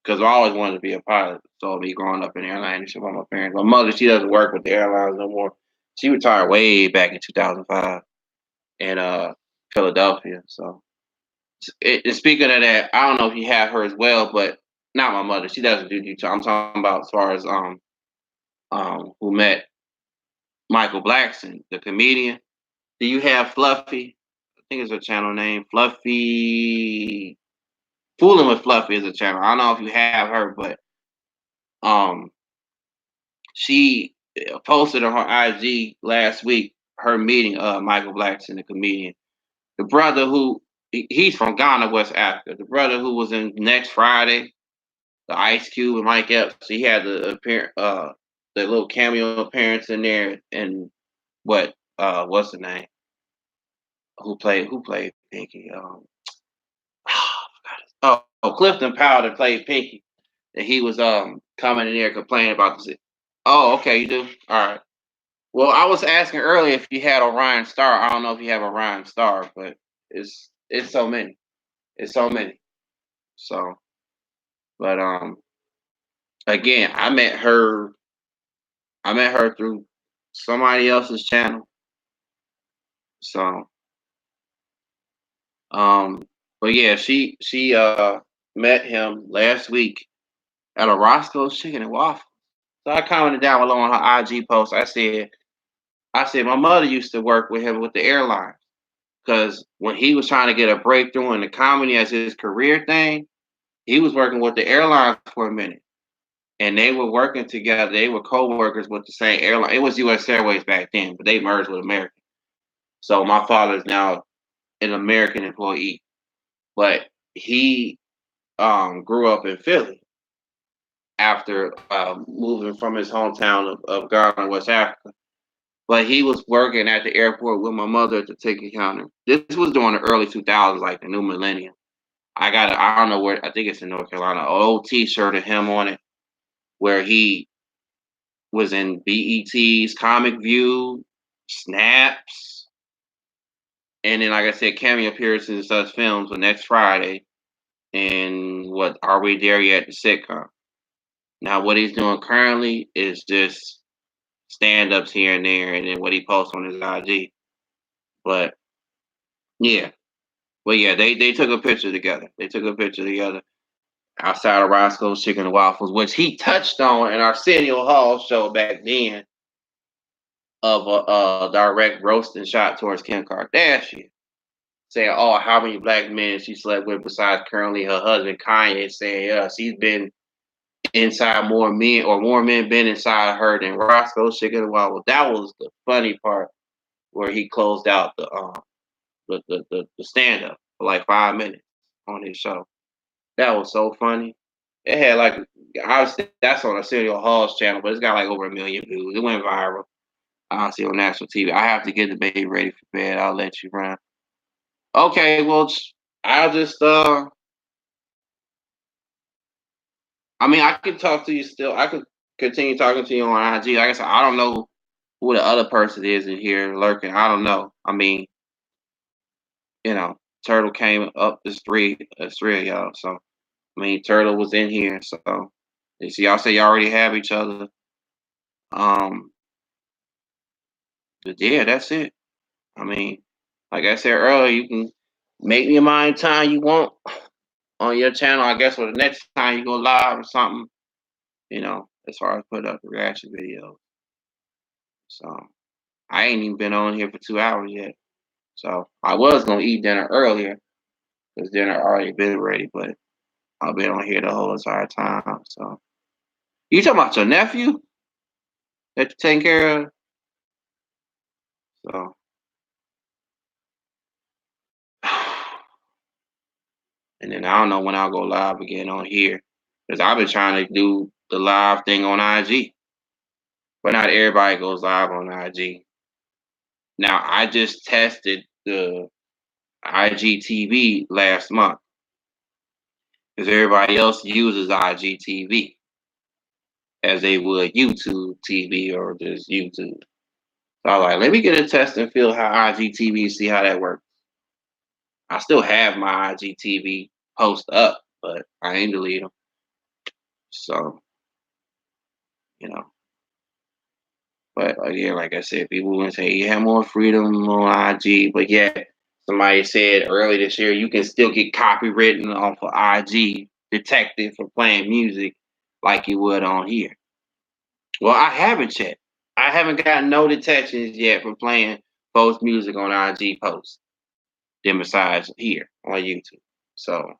Because I always wanted to be a pilot. So me growing up in the airline industry by my parents. My mother, she doesn't work with the airlines no more. She retired way back in 2005 in Philadelphia. So, and speaking of that, I don't know if you have her as well, but not my mother. She doesn't do YouTube. I'm talking about as far as who met Michael Blackson, the comedian. Do you have Fluffy? I think it's her channel name. Fluffy. Fooling with Fluffy is a channel. I don't know if you have her, but um she posted on her IG last week her meeting Michael Blackson, the comedian, the brother who he's from Ghana, West Africa. The brother who was in Next Friday, the Ice Cube and Mike Epps. He had the little cameo appearance in there, and what's the name? Who played Pinky? Clifton Powell that played Pinky. And he was coming in there complaining about this. Oh, okay, you do? All right. Well, I was asking earlier if you had Orion Star. I don't know if you have Orion Star, but it's so many. It's so many. So, but again, I met her through somebody else's channel. So, but yeah, she met him last week at a Roscoe's Chicken and Waffle. So I commented down below on her IG post. I said my mother used to work with him with the airlines. Because when he was trying to get a breakthrough in the comedy as his career thing, he was working with the airlines for a minute. And they were working together. They were co-workers with the same airline. It was US Airways back then, but they merged with American. So my father is now an American employee. But he grew up in Philly after moving from his hometown of Ghana, West Africa. But he was working at the airport with my mother at the ticket counter. This was during the early 2000s, like the new millennium. I don't know where, I think it's in North Carolina, an old T-shirt of him on it, where he was in BET's Comic View, Snaps, and then like I said, cameo appearances in such films for next Friday. And what Are We There Yet? The sitcom. Now what he's doing currently is just stand-ups here and there, and then what he posts on his IG. But yeah, they took a picture together. They took a picture together outside of Roscoe's Chicken and Waffles, which he touched on in Arsenio Hall show back then of a direct roasting shot towards Kim Kardashian, saying, "Oh, how many black men she slept with besides currently her husband Kanye?" Saying, "Yeah, she's been inside more men, or more men been inside her than Roscoe's Chicken and Waffles." That was the funny part where he closed out the stand up for like 5 minutes on his show. That was so funny. It had like, obviously that's on Arsenio Hall's channel, but it's got like over 1 million views. It went viral. I see on national TV. I have to get the baby ready for bed. I'll let you run. Okay, well, I'll just I mean, I could talk to you still. I could continue talking to you on IG. Like I said, I don't know who the other person is in here lurking. I don't know. I mean, Turtle came up. There's three of y'all. So I mean, Turtle was in here. So you see, y'all say you already have each other. Um, but yeah, that's it. I mean, like I said earlier, you can make me a mind time you want on your channel. I guess for the next time you go live or something, as far as put up the reaction video. So I ain't even been on here for 2 hours yet. So I was gonna eat dinner earlier because dinner already been ready, but I've been on here the whole entire time. So you talking about your nephew that you taking care of? So and then I don't know when I'll go live again on here because I've been trying to do the live thing on IG, but not everybody goes live on IG. Now I just tested the IGTV last month because everybody else uses IGTV as they would YouTube TV or just YouTube. So I was like, let me get a test and feel how IGTV, see how that works. I still have my IGTV post up, but I ain't delete them. So, you know, but again, like I said, people will say you have more freedom on IG, but yet somebody said early this year you can still get copywritten off of IG detected for playing music like you would on here. Well, I haven't yet. I haven't gotten no detections yet for playing post music on IG posts. Then besides here on YouTube. So,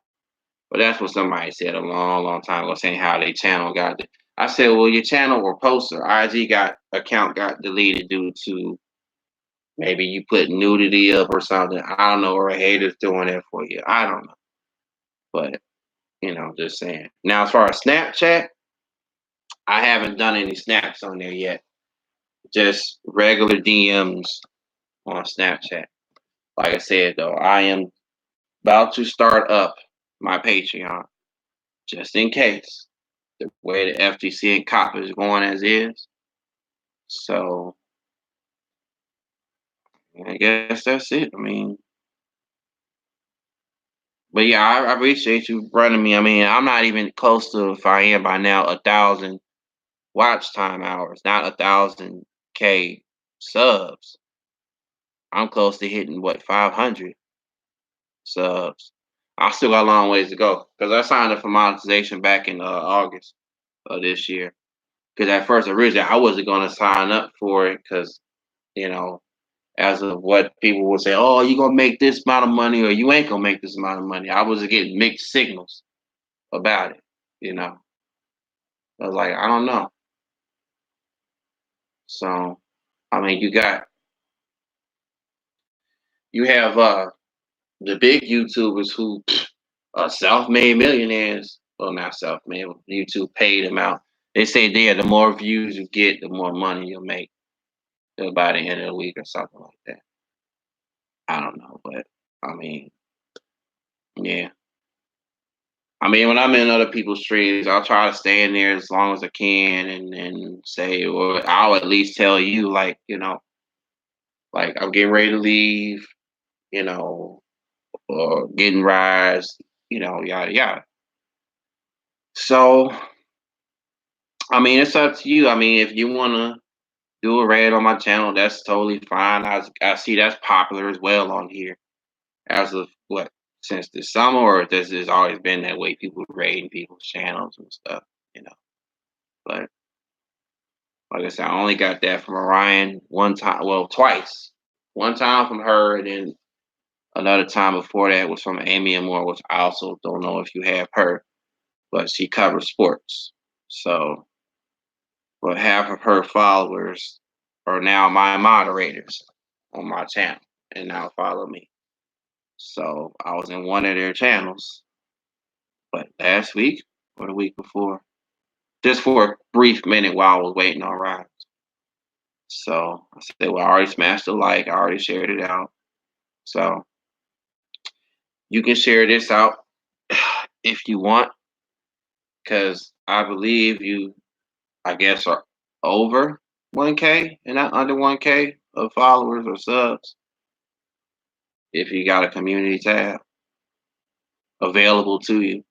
but that's what somebody said a long, long time ago, saying how their channel got. I said, well, your channel or poster IG account got deleted due to maybe you put nudity up or something. I don't know, or a hater's doing that for you. I don't know, but just saying. Now, as far as Snapchat, I haven't done any snaps on there yet. Just regular DMs on Snapchat. Like I said, though, I am about to start up my Patreon just in case the way the FTC and COP is going as is. So I guess that's it. I mean, but yeah, I appreciate you running me. I mean, I'm not even close to, if I am by now, 1,000 watch time hours, not 1,000K subs. I'm close to hitting 500 subs. I still got a long ways to go because I signed up for monetization back in August of this year. Because at first, originally, I wasn't going to sign up for it because, as of what people would say, oh, you're going to make this amount of money or you ain't going to make this amount of money. I was getting mixed signals about it. I was like, I don't know. So, I mean, you have the big YouTubers who are self-made millionaires. Well, not self-made, YouTube paid them out. They say the more views you get, the more money you'll make by the end of the week or something like that. I don't know, but I mean, yeah. I mean, when I'm in other people's streams, I'll try to stay in there as long as I can and say, or I'll at least tell you, like, like I'm getting ready to leave, you know, or getting rides, yada yada. So, I mean, it's up to you. I mean, if you wanna do a raid on my channel, that's totally fine. I see that's popular as well on here. As of what, since the summer, or this has always been that way? People raiding people's channels and stuff, you know. But like I said, I only got that from Orion one time, well, twice. One time from her, and then another time before that was from Amy Amore, which I also don't know if you have her, but she covers sports. So, but half of her followers are now my moderators on my channel and now follow me. So I was in one of their channels, but last week or the week before, just for a brief minute while I was waiting on rides. So I said, well, I already smashed the like, I already shared it out. So you can share this out if you want, because I believe you, I guess, are over 1K and not under 1K of followers or subs if you got a community tab available to you.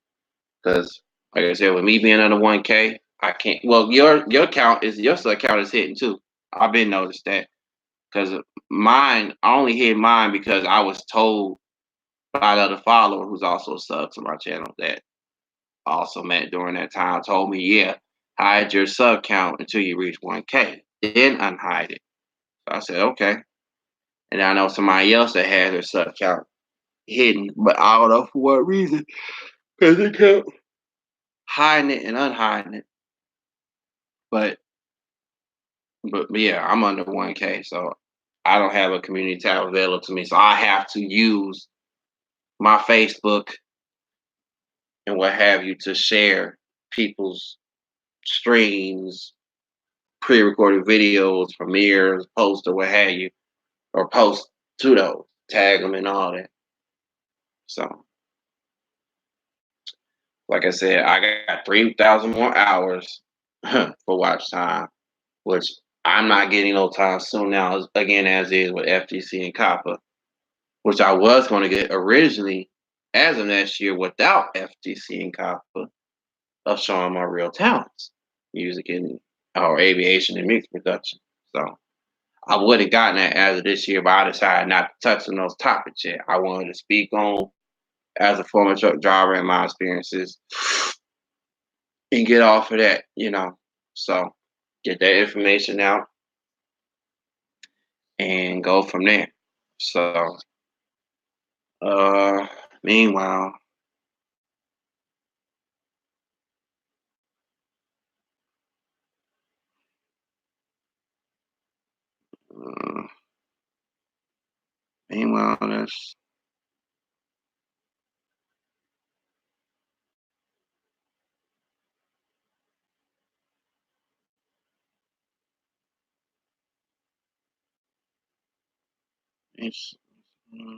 Because, like I said, with me being under 1K, I can't. Well, your count is your sub count is hitting too. I've been noticed that because mine, I only hit mine because I was told by another follower who's also a sub to my channel that also met during that time told me, yeah, hide your sub count until you reach 1K, then unhide it. So I said, okay. And I know somebody else that had their sub count hidden, but I don't know for what reason. Because it kept hiding it and unhiding it. But yeah, I'm under 1K, so I don't have a community tab available to me. So I have to use my Facebook and what have you to share people's streams, pre-recorded videos, premieres, posts, or what have you, or post to those, tag them and all that. So, like I said, I got 3,000 more hours for watch time, which I'm not getting no time soon now. Again, as is with FTC and COPPA, which I was going to get originally as of next year without FTC and COPPA, of showing my real talents, music and or aviation and mixed production. So I would have gotten that as of this year, but I decided not to touch on those topics yet. I wanted to speak on as a former truck driver and my experiences and get off of that, So get that information out and go from there. So meanwhile, uh, that's it's hmm.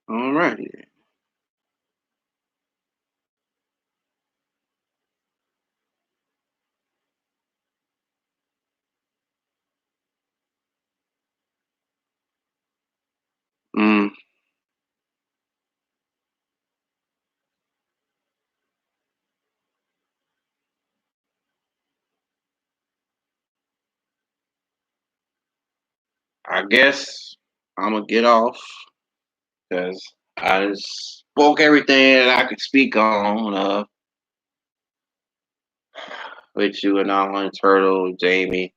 All righty. Mm, I guess I'm gonna get off because I just spoke everything that I could speak on with you and Alan Turtle, Jamie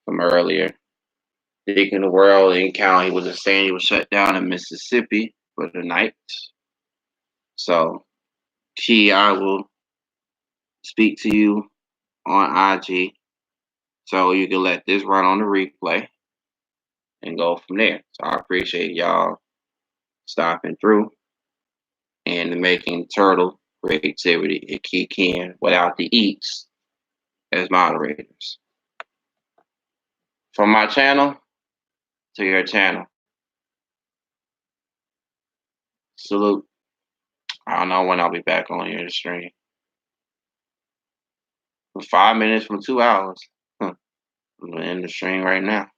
from earlier. Digging the world in county was just saying he was shut down in Mississippi for the night. So, Key, I will speak to you on IG so you can let this run on the replay and go from there. So I appreciate y'all stopping through and making Turtle creativity and Key Ken without the eats as moderators. For my channel, to your channel. Salute. I don't know when I'll be back on here to stream. For 5 minutes from 2 hours. I'm gonna end the stream right now.